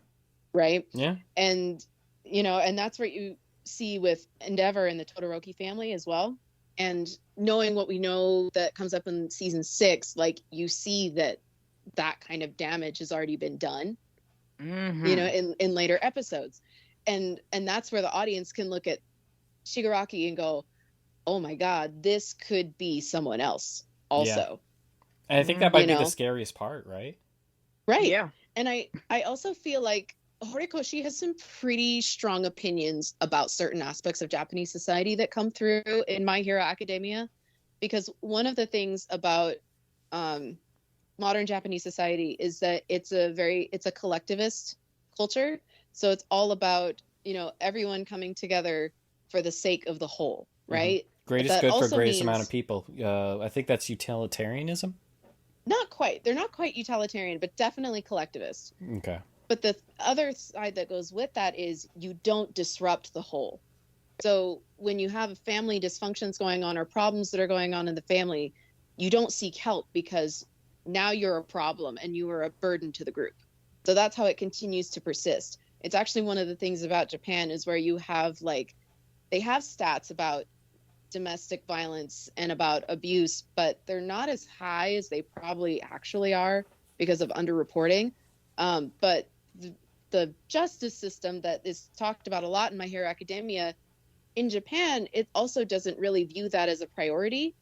Right? Yeah. And and that's where you see with Endeavor and the Todoroki family as well. And knowing what we know that comes up in season 6, like you see that kind of damage has already been done, you know, in later episodes. And that's where the audience can look at Shigaraki and go, oh my God, this could be someone else also. Yeah. And I think that might be the scariest part, right? Right. Yeah. And I also feel like Horikoshi has some pretty strong opinions about certain aspects of Japanese society that come through in My Hero Academia, because one of the things about modern Japanese society is that it's a collectivist culture. So it's all about, you know, everyone coming together for the sake of the whole, right? Greatest good for greatest amount of people. I think that's utilitarianism. Not quite. They're not quite utilitarian, but definitely collectivist. Okay. But the other side that goes with that is you don't disrupt the whole. So when you have family dysfunctions going on or problems that are going on in the family, you don't seek help because now you're a problem and you are a burden to the group. So that's how it continues to persist. It's actually one of the things about Japan is where you have they have stats about domestic violence and about abuse, but they're not as high as they probably actually are because of underreporting. But the justice system that is talked about a lot in My Hero Academia, in Japan, it also doesn't really view that as a priority,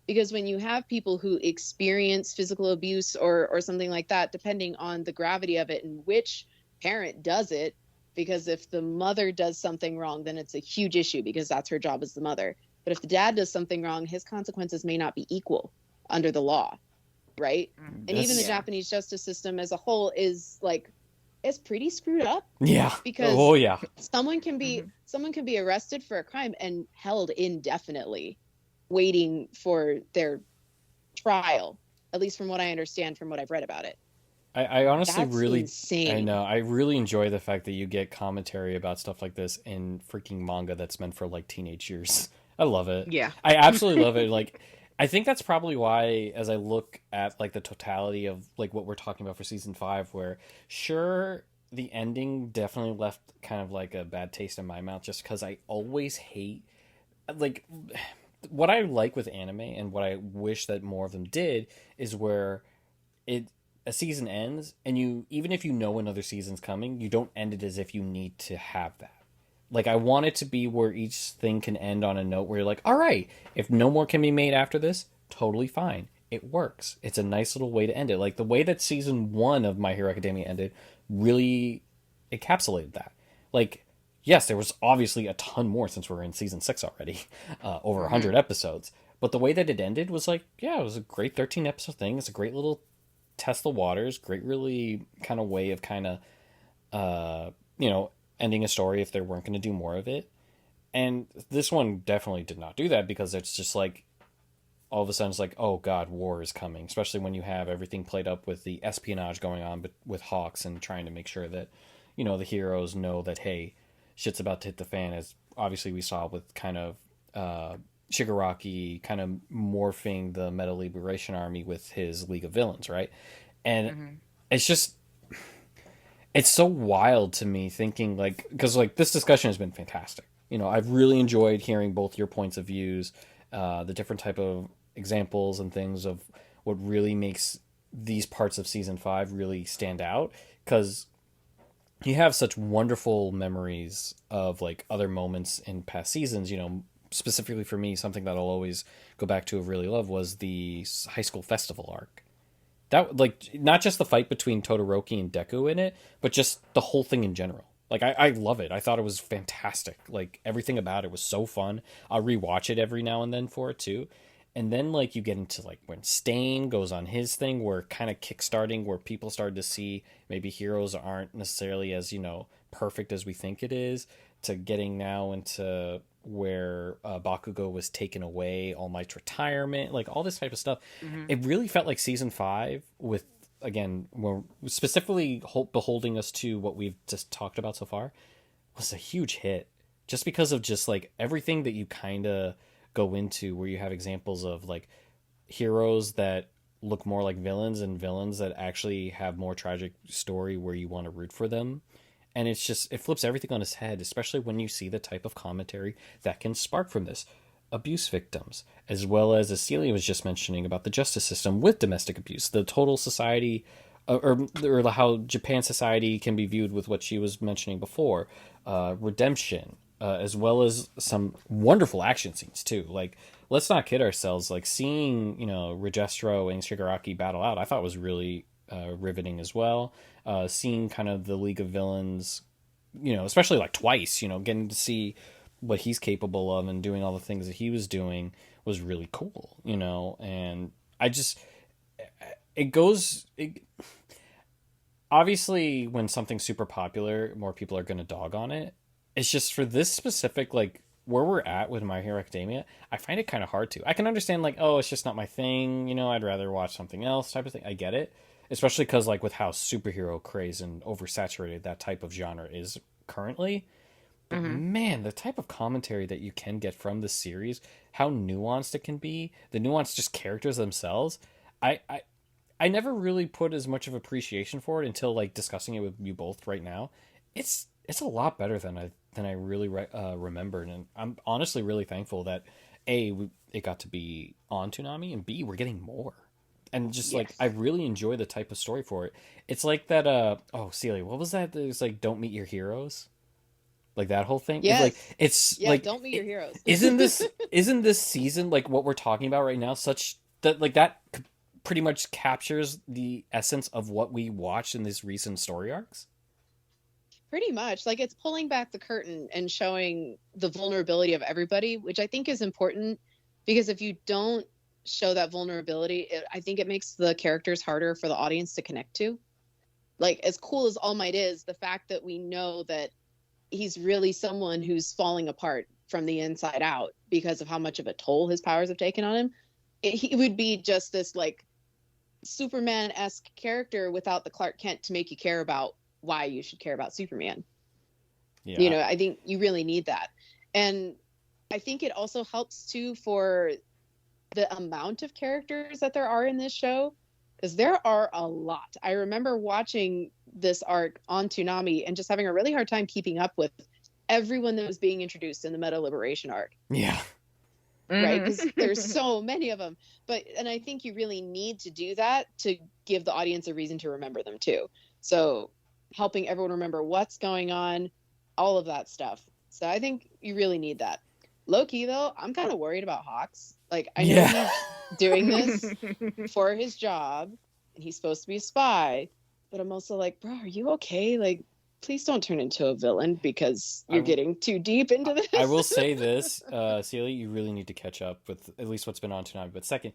because when you have people who experience physical abuse or something like that, depending on the gravity of it and which parent does it, because if the mother does something wrong, then it's a huge issue because that's her job as the mother. But if the dad does something wrong, his consequences may not be equal under the law, right? And even the Japanese justice system as a whole is it's pretty screwed up. Yeah. Because someone can be arrested for a crime and held indefinitely, waiting for their trial. At least from what I understand, from what I've read about it. I honestly That's really insane. I know. I really enjoy the fact that you get commentary about stuff like this in freaking manga that's meant for like teenage years. I love it. Yeah. I absolutely love it. Like, I think that's probably why, as I look at like the totality of like what we're talking about for season 5, where sure, the ending definitely left kind of like a bad taste in my mouth, just because I always hate like what I like with anime and what I wish that more of them did is where a season ends and you, even if you know another season's coming, you don't end it as if you need to have that. Like, I want it to be where each thing can end on a note where you're like, all right, if no more can be made after this, totally fine. It works. It's a nice little way to end it. Like, the way that season 1 of My Hero Academia ended really encapsulated that. Like, yes, there was obviously a ton more since we're in season 6 already, over 100 episodes. But the way that it ended was like, yeah, it was a great 13 episode thing. It's a great little test the waters, great really kind of way of kind of, ending a story if they weren't going to do more of it. And this one definitely did not do that, because it's just like, all of a sudden it's like, oh god, war is coming, especially when you have everything played up with the espionage going on with Hawks and trying to make sure that, the heroes know that, hey, shit's about to hit the fan, as obviously we saw with kind of Shigaraki kind of morphing the Metal Liberation Army with his League of Villains, right? And it's just, it's so wild to me thinking, like, because like this discussion has been fantastic. I've really enjoyed hearing both your points of views, the different type of examples and things of what really makes these parts of season 5 really stand out, because you have such wonderful memories of like other moments in past seasons. Specifically for me, something that I'll always go back to and really love was the high school festival arc. That, like, not just the fight between Todoroki and Deku in it, but just the whole thing in general. Like, I love it. I thought it was fantastic. Like, everything about it was so fun. I'll rewatch it every now and then for it, too. And then, like, you get into, like, when Stain goes on his thing, where kind of kickstarting, where people started to see maybe heroes aren't necessarily as, perfect as we think it is, to getting now into where Bakugo was taken away, All Might's retirement, like all this type of stuff. It really felt like season 5 with, again, we're specifically beholding us to what we've just talked about so far, was a huge hit, just because of just like everything that you kind of go into, where you have examples of like heroes that look more like villains and villains that actually have more tragic story where you want to root for them. And it's just, it flips everything on its head, especially when you see the type of commentary that can spark from this. Abuse victims, as well as Celia was just mentioning about the justice system with domestic abuse, the total society, or how Japan society can be viewed with what she was mentioning before, redemption, as well as some wonderful action scenes too. Like, let's not kid ourselves. Like, seeing Registro and Shigaraki battle out, I thought was really riveting as well. Seeing kind of the League of Villains, especially like twice, getting to see what he's capable of and doing all the things that he was doing was really cool, and obviously when something's super popular, more people are going to dog on it. It's just for this specific, like, where we're at with My Hero Academia, I find it kind of hard to. I can understand, like, oh, it's just not my thing, I'd rather watch something else type of thing. I get it. Especially because, like, with how superhero craze and oversaturated that type of genre is currently. But man, the type of commentary that you can get from the series, how nuanced it can be, the nuanced just characters themselves, I never really put as much of appreciation for it until, like, discussing it with you both right now. It's a lot better than I really remembered, and I'm honestly really thankful that it got to be on Toonami, and B, we're getting more. And just, like, I really enjoy the type of story for it. It's like that, Celia, what was that? It was like, don't meet your heroes? Like, that whole thing? Yes. It's like, don't meet your heroes. isn't this season, like, what we're talking about right now, such that, like, that pretty much captures the essence of what we watched in these recent story arcs? Pretty much. Like, it's pulling back the curtain and showing the vulnerability of everybody, which I think is important, because if you don't show that vulnerability, I think it makes the characters harder for the audience to connect to. Like, as cool as All Might is, the fact that we know that he's really someone who's falling apart from the inside out because of how much of a toll his powers have taken on him, he would be just this, like, Superman-esque character without the Clark Kent to make you care about why you should care about Superman. Yeah. I think you really need that. And I think it also helps too for the amount of characters that there are in this show, because there are a lot. I remember watching this arc on Toonami and just having a really hard time keeping up with everyone that was being introduced in the Meta Liberation arc. Yeah. Right? Because there's so many of them. And I think you really need to do that to give the audience a reason to remember them too. So helping everyone remember what's going on, all of that stuff. So I think you really need that. Low-key, though, I'm kind of worried about Hawks. Like, I know he's doing this for his job, and he's supposed to be a spy, but I'm also like, bro, are you okay? Like, please don't turn into a villain because you're getting too deep into this. I will say this, Celia, you really need to catch up with at least what's been on tonight. But second,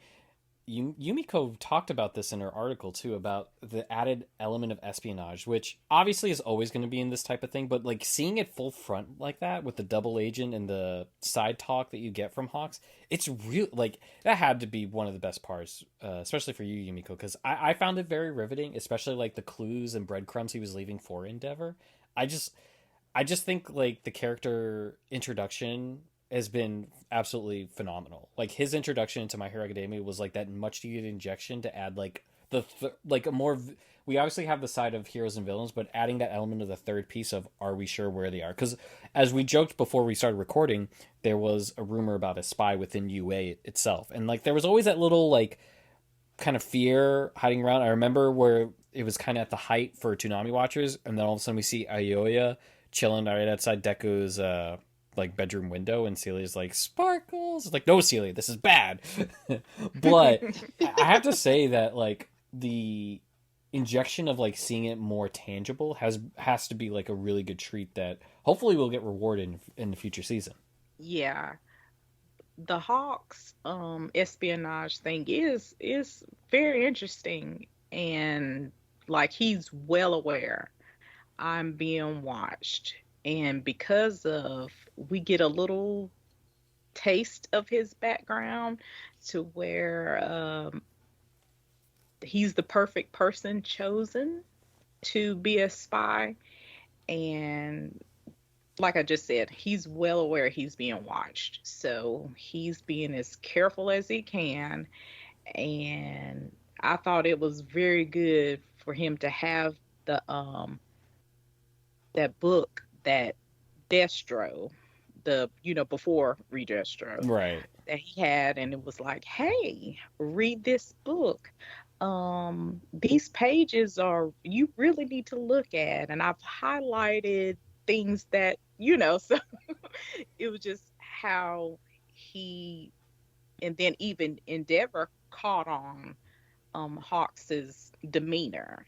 Yumiko talked about this in her article too, about the added element of espionage, which obviously is always going to be in this type of thing, but like seeing it full front like that with the double agent and the side talk that you get from Hawks, it's real. Like, that had to be one of the best parts, especially for you, Yumiko, because I found it very riveting, especially like the clues and breadcrumbs he was leaving for Endeavor. I just think like the character introduction has been absolutely phenomenal. Like, his introduction into My Hero Academia was like that much needed injection to add like like a more. We obviously have the side of heroes and villains, but adding that element of the third piece of, are we sure where they are? Because as we joked before we started recording, there was a rumor about a spy within UA itself, and like there was always that little like kind of fear hiding around. I remember where it was kind of at the height for Toonami watchers, and then all of a sudden we see Aoya chilling right outside Deku's like bedroom window, and Celia's like, sparkles. It's like, no, Celia, this is bad. But I have to say that like the injection of like seeing it more tangible has to be like a really good treat that hopefully we'll get rewarded in the future season. Yeah. The Hawks espionage thing is very interesting, and like, he's well aware I'm being watched, and because of, we get a little taste of his background to where he's the perfect person chosen to be a spy, and like I just said, he's well aware he's being watched, so he's being as careful as he can. And I thought it was very good for him to have that book that Destro, before Redestro, Right. that he had, and it was like, hey, read this book. These pages are, you really need to look at, and I've highlighted things that, so it was just how he, and then even Endeavor caught on Hawks's demeanor.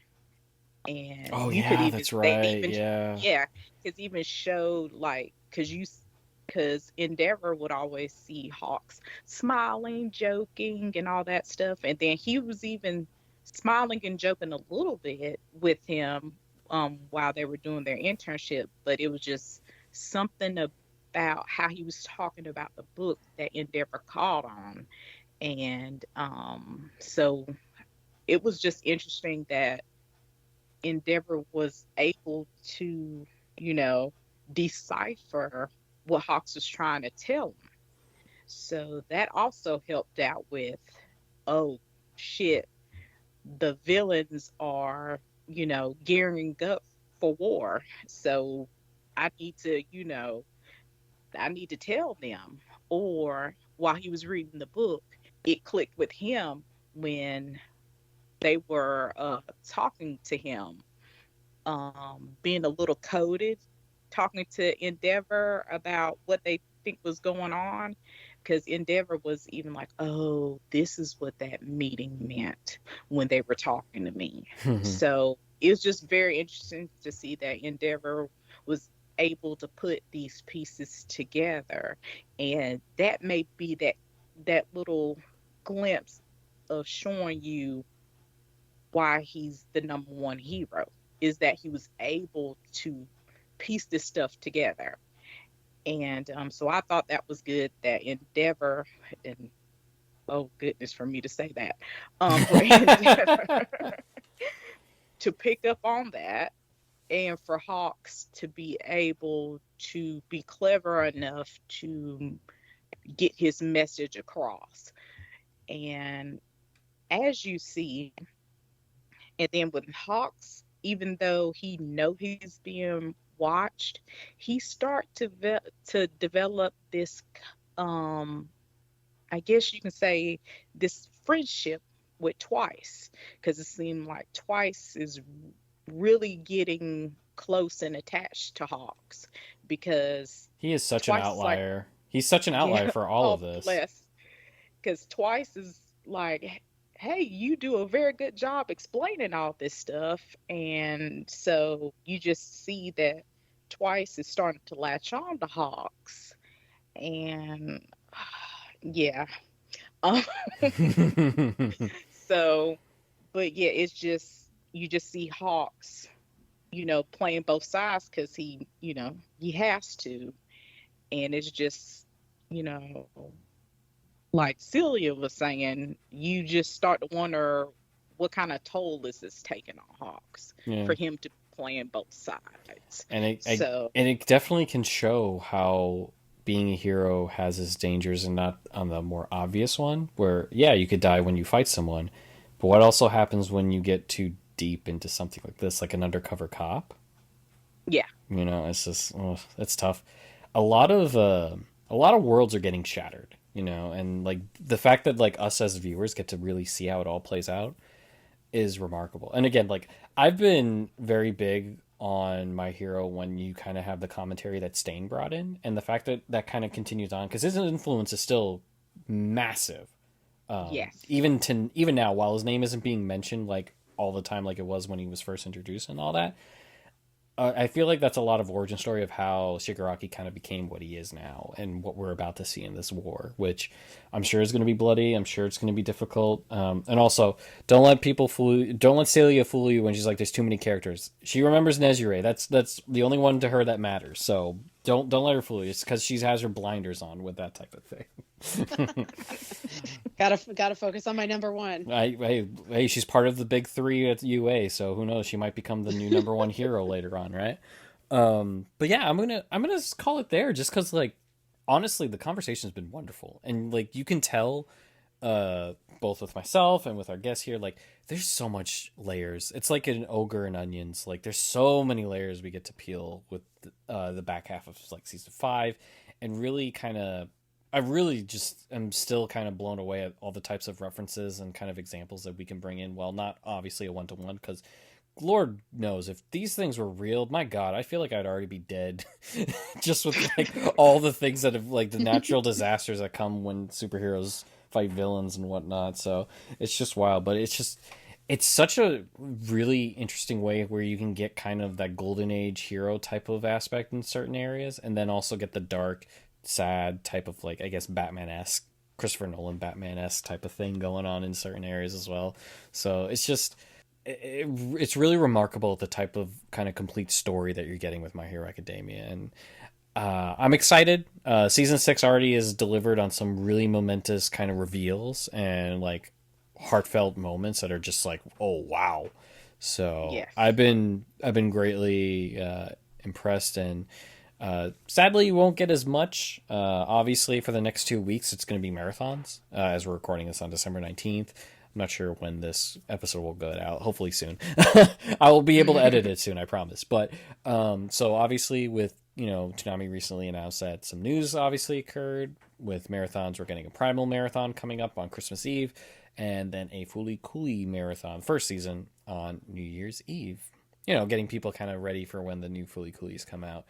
And Oh you could yeah, even, that's they right. even, Yeah. yeah, because even showed like, because Endeavor would always see Hawks smiling, joking, and all that stuff. And then he was even smiling and joking a little bit with him while they were doing their internship. But it was just something about how he was talking about the book that Endeavor caught on. And so it was just interesting that Endeavor was able to, you know, decipher what Hawks was trying to tell him. So that also helped out with, oh shit, the villains are, gearing up for war. So I need to, I need to tell them. Or while he was reading the book, it clicked with him when they were talking to him, being a little coded, talking to Endeavor about what they think was going on. Because Endeavor was even like, oh, this is what that meeting meant when they were talking to me. So it was just very interesting to see that Endeavor was able to put these pieces together. And that may be that little glimpse of showing you why he's the number one hero, is that he was able to piece this stuff together. And so I thought that was good that Endeavor, and oh goodness for me to say that, for Endeavor to pick up on that, and for Hawks to be able to be clever enough to get his message across. And as you see, and then with Hawks, even though he know he's being watched, he start to develop this, um, I guess you can say, this friendship with Twice, because it seemed like Twice is really getting close and attached to Hawks, because He is such an Twice is like, outlier. He's such an outlier yeah, for all of oh this. bless, because Twice is like, hey, you do a very good job explaining all this stuff. And so you just see that Twice is starting to latch on to Hawks. And yeah. Um, so, but yeah, it's just, you just see Hawks, playing both sides because he has to. And it's just, you know, like Celia was saying, you just start to wonder what kind of toll is this taking on Hawks Yeah. for him to play in both sides. And So it definitely can show how being a hero has its dangers, and not on the more obvious one where, yeah, you could die when you fight someone, but what also happens when you get too deep into something like this, like an undercover cop? yeah, It's just, oh, it's tough. A lot of worlds are getting shattered, and like the fact that like us as viewers get to really see how it all plays out is remarkable. And again, like I've been very big on My Hero when you kind of have the commentary that Stain brought in, and the fact that that kind of continues on because his influence is still massive. yes, Even now, while his name isn't being mentioned like all the time like it was when he was first introduced and all that, I feel like that's a lot of origin story of how Shigaraki kind of became what he is now and what we're about to see in this war, which I'm sure is going to be bloody. I'm sure it's going to be difficult. And also, don't let Celia fool you when she's like, there's too many characters. She remembers Nezure. That's the only one to her that matters. So don't let her fool you. It's because she has her blinders on with that type of thing. Gotta focus on my number one. Hey, she's part of the big three at UA, so who knows? She might become the new number one hero later on, right? But yeah, I'm gonna call it there, just because like honestly, the conversation's been wonderful, and like you can tell both with myself and with our guests here, like there's so much layers. It's like an ogre and onions. Like there's so many layers we get to peel with the back half of like season 5, and really kind of, I really just am still kind of blown away at all the types of references and kind of examples that we can bring in. Well, not obviously a 1-to-1, because Lord knows if these things were real, my God, I feel like I'd already be dead. Just with like all the things that have, like the natural disasters that come when superheroes fight villains and whatnot. So it's just wild, but it's such a really interesting way where you can get kind of that golden age hero type of aspect in certain areas, and then also get the dark, sad type of, like, I guess Batman-esque, Christopher Nolan Batman-esque type of thing going on in certain areas as well. So it's just, it's really remarkable the type of kind of complete story that you're getting with My Hero Academia. And I'm excited. Season 6 already is delivered on some really momentous kind of reveals and like heartfelt moments that are just like, oh wow. So yes. I've been greatly impressed, and sadly you won't get as much obviously for the next 2 weeks. It's going to be marathons as we're recording this on December 19th. I'm not sure when this episode will go out. Hopefully soon. I will be able to edit it soon, I promise. But so obviously with, you know, Toonami recently announced that some news obviously occurred with marathons. We're getting a Primal marathon coming up on Christmas Eve, and then a Fooly Cooly marathon first season on New Year's Eve. You know, getting people kind of ready for when the new Fooly Coolies come out.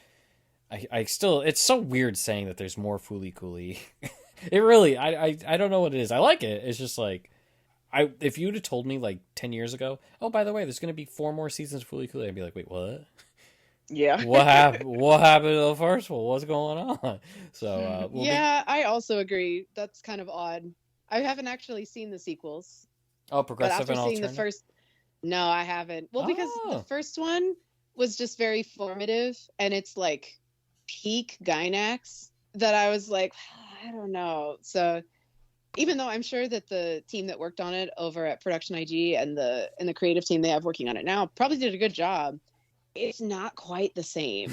I still, it's so weird saying that there's more Fooly Cooly. It really, I don't know what it is. I like it. It's just like, if you'd have told me like 10 years ago, oh, by the way, there's going to be 4 more seasons of Fooly Cooly, I'd be like, wait, what? Yeah. What happened? What happened to the first one? What's going on? So I also agree. That's kind of odd. I haven't actually seen the sequels. Oh, Progressive and Alternative. Alternative? No, I haven't. Well, because the first one was just very formative, and it's like peak Gynax that I was like, I don't know. So even though I'm sure that the team that worked on it over at Production IG and the creative team they have working on it now probably did a good job, it's not quite the same.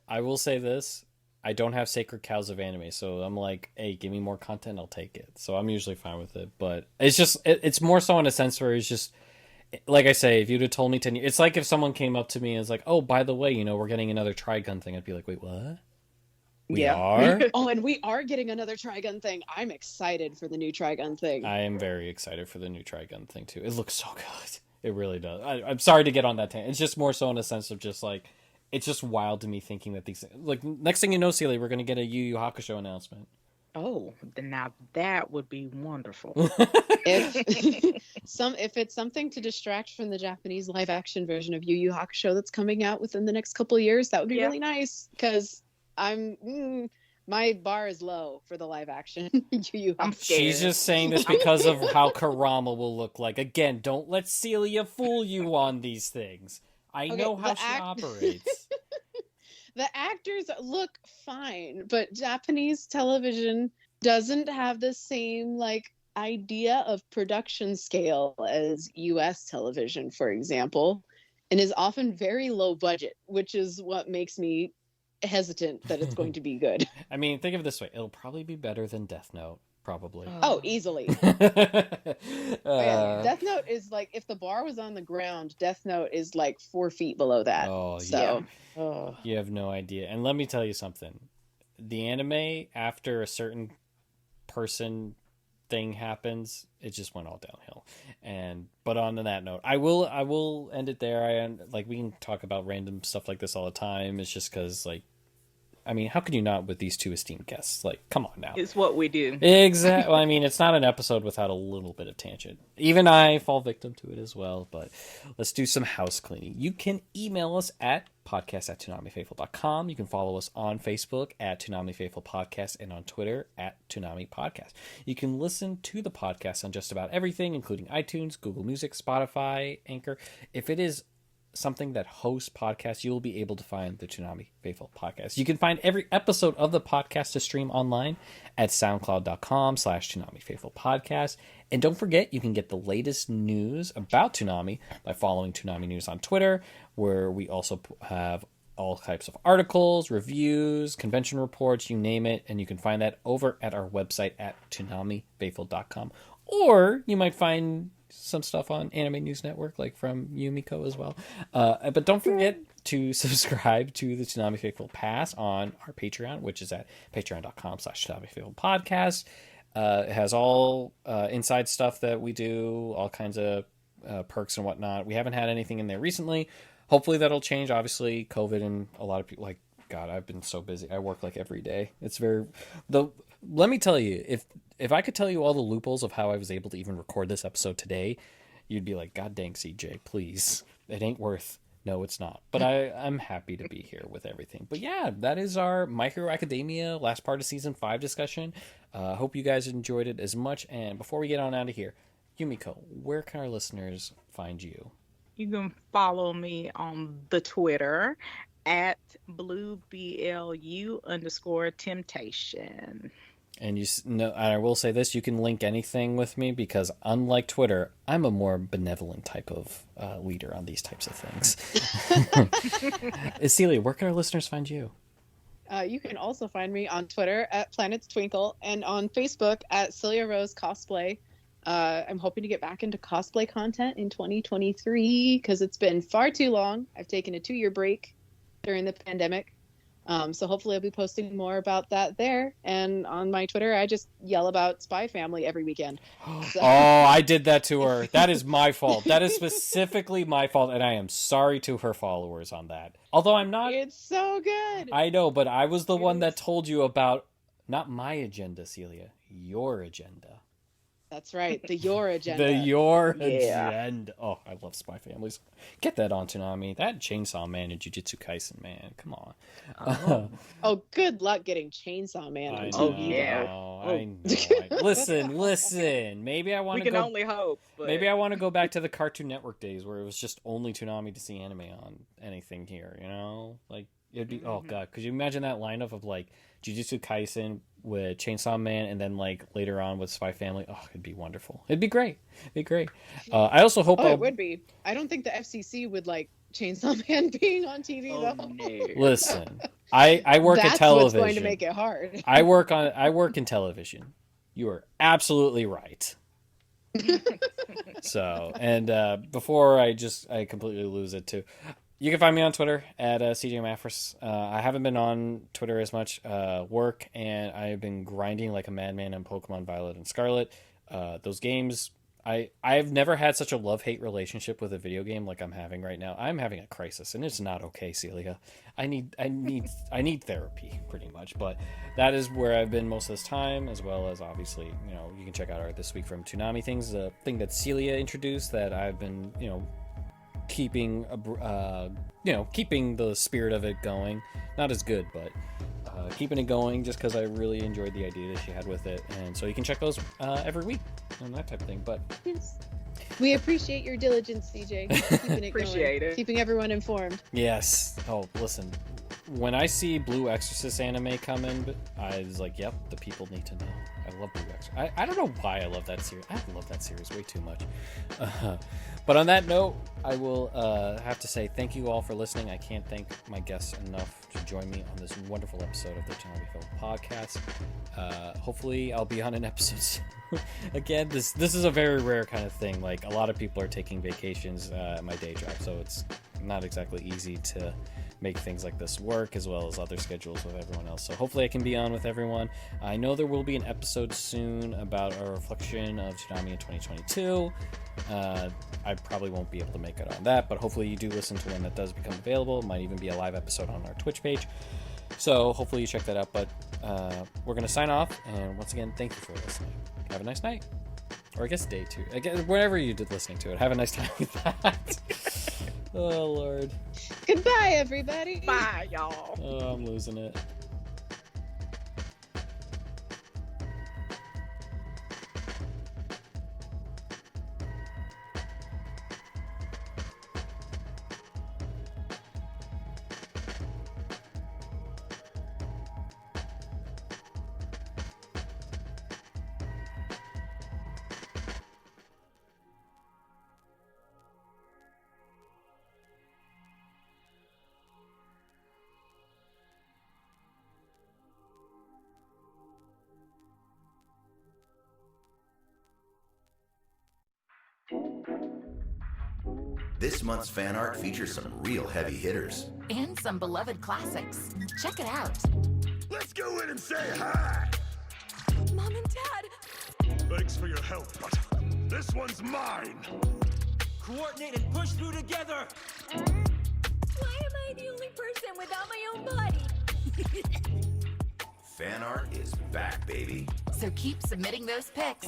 I will say this. I don't have sacred cows of anime, so I'm like, hey, give me more content, I'll take it. So I'm usually fine with it. But it's just, it's more so in a sense where it's just, like I say, if you'd have told me 10 years, it's like if someone came up to me and was like, oh, by the way, you know, we're getting another Trigun thing. I'd be like, wait, what? We are? Oh, and we are getting another Trigun thing. I'm excited for the new Trigun thing. I am very excited for the new Trigun thing, too. It looks so good. It really does. I'm sorry to get on that tangent. It's just more so in a sense of just like, it's just wild to me thinking that these, like, next thing you know, Celia, we're going to get a Yu Yu Hakusho announcement. Oh, now that would be wonderful. If it's something to distract from the Japanese live action version of Yu Yu Hakusho that's coming out within the next couple of years, that would be really nice, because my bar is low for the live action Yu Yu Hakusho. She's just saying this because of how Karama will look like. Again, don't let Celia fool you on these things. I know how she operates. The actors look fine, but Japanese television doesn't have the same like idea of production scale as US television, for example, and is often very low budget, which is what makes me hesitant that it's going to be good. I mean, think of it this way. It'll probably be better than Death Note. Probably. Oh, easily. Death Note is like, if the bar was on the ground, Death Note is like 4 feet below that. Oh, so, yeah. You have no idea. And let me tell you something. The anime, after a certain person thing happens, it just went all downhill. But on that note, I will end it there. We can talk about random stuff like this all the time. It's just because, like, I mean, how could you not with these two esteemed guests? Like, come on now. It's what we do. Exactly. Well, I mean, it's not an episode without a little bit of tangent. Even I fall victim to it as well, but let's do some house cleaning. You can email us at podcast@toonamifaithful.com. You can follow us on Facebook at Toonami Faithful Podcast and on Twitter at Toonami Podcast. You can listen to the podcast on just about everything, including iTunes, Google Music, Spotify, Anchor. If it is something that hosts podcasts, you will be able to find the Toonami Faithful Podcast. You can find every episode of the podcast to stream online at soundcloud.com/Toonami Faithful Podcast. And don't forget, you can get the latest news about Toonami by following Toonami News on Twitter, where we also have all types of articles, reviews, convention reports, you name it, and you can find that over at our website at toonamifaithful.com. Or you might find some stuff on Anime News Network, like from Umeko as well. But don't forget to subscribe to the Toonami Faithful Pass on our Patreon, which is at patreon.com/ToonamiFaithfulPodcast. It has all inside stuff that we do, all kinds of perks and whatnot. We haven't had anything in there recently. Hopefully that'll change. Obviously, COVID and a lot of people, like, God, I've been so busy. I work like every day. It's very let me tell you, if I could tell you all the loopholes of how I was able to even record this episode today, you'd be like, God dang, CJ, please. It ain't worth. No, it's not. But I'm happy to be here with everything. But yeah, that is our My Hero Academia last part of season 5 discussion. Hope you guys enjoyed it as much. And before we get on out of here, Umeko, where can our listeners find you? You can follow me on the Twitter at BlueBLU_temptation. And I will say this, you can link anything with me because unlike Twitter, I'm a more benevolent type of leader on these types of things. Celia, where can our listeners find you? You can also find me on Twitter at Planets Twinkle and on Facebook at Celia Rose Cosplay. I'm hoping to get back into cosplay content in 2023 because it's been far too long. I've taken a 2-year break during the pandemic. So hopefully I'll be posting more about that there. And on my Twitter, I just yell about Spy Family every weekend. So. Oh, I did that to her. That is my fault. That is specifically my fault. And I am sorry to her followers on that. Although I'm not. It's so good. I know, but I was the one that told you about not my agenda, Celia, your agenda. That's right. Your agenda. Agenda. Oh, I love Spy Families. Get that on Toonami. That Chainsaw Man and Jujutsu Kaisen, man. Come on. Oh, good luck getting Chainsaw Man on TV. I know. Listen. Maybe I want to We can only hope. But... Maybe I want to go back to the Cartoon Network days where it was just only Toonami to see anime on anything here, you know? Like, it'd be, oh, God. Could you imagine that lineup of, like, Jujutsu Kaisen with Chainsaw Man and then, like, later on with Spy Family? Oh, it'd be wonderful. It'd be great. I also hope it would be. I don't think the FCC would like Chainsaw Man being on TV, though. No. Listen, I work at television. That's what's going to make it hard. I work in television. You are absolutely right. So, and before I completely lose it too, you can find me on Twitter at CJ Maffris. I haven't been on Twitter as much, work, and I've been grinding like a madman on Pokemon Violet and Scarlet. Those games, I've never had such a love-hate relationship with a video game like I'm having right now. I'm having a crisis, and it's not okay, Celia. I need therapy, pretty much. But that is where I've been most of this time, as well as obviously, you know, you can check out our This Week from Toonami things, the thing that Celia introduced that I've been, you know, keeping the spirit of it going. Not as good, but keeping it going just because I really enjoyed the idea that she had with it. And so you can check those every week and that type of thing. But yes. We appreciate your diligence, CJ. Keeping it Appreciate going. it. Keeping everyone informed. Yes. Oh, listen. When I see Blue Exorcist anime come in, I was like, yep, the people need to know. I love Blue Exorcist. I don't know why I love that series. I love that series way too much. But on that note, I will have to say thank you all for listening. I can't thank my guests enough to join me on this wonderful episode of the Toonami Film Podcast. Hopefully, I'll be on an episode soon. Again, this is a very rare kind of thing. Like, a lot of people are taking vacations at my day job, so it's not exactly easy to make things like this work, as well as other schedules with everyone else. So hopefully I can be on with everyone. I know there will be an episode soon about a reflection of Toonami in 2022. I probably won't be able to make it on that, but hopefully you do listen to one that does become available. It might even be a live episode on our Twitch page. So hopefully you check that out. But we're going to sign off. And once again, thank you for listening. Have a nice night. Or I guess day 2. Again, wherever you did listening to it. Have a nice time with that. Oh, Lord. Goodbye, everybody. Bye, y'all. Oh, I'm losing it. This month's fan art features some real heavy hitters. And some beloved classics. Check it out. Let's go in and say hi! Mom and Dad! Thanks for your help, but this one's mine! Coordinate and push through together! Why am I the only person without my own body? Fan art is back, baby. So keep submitting those pics.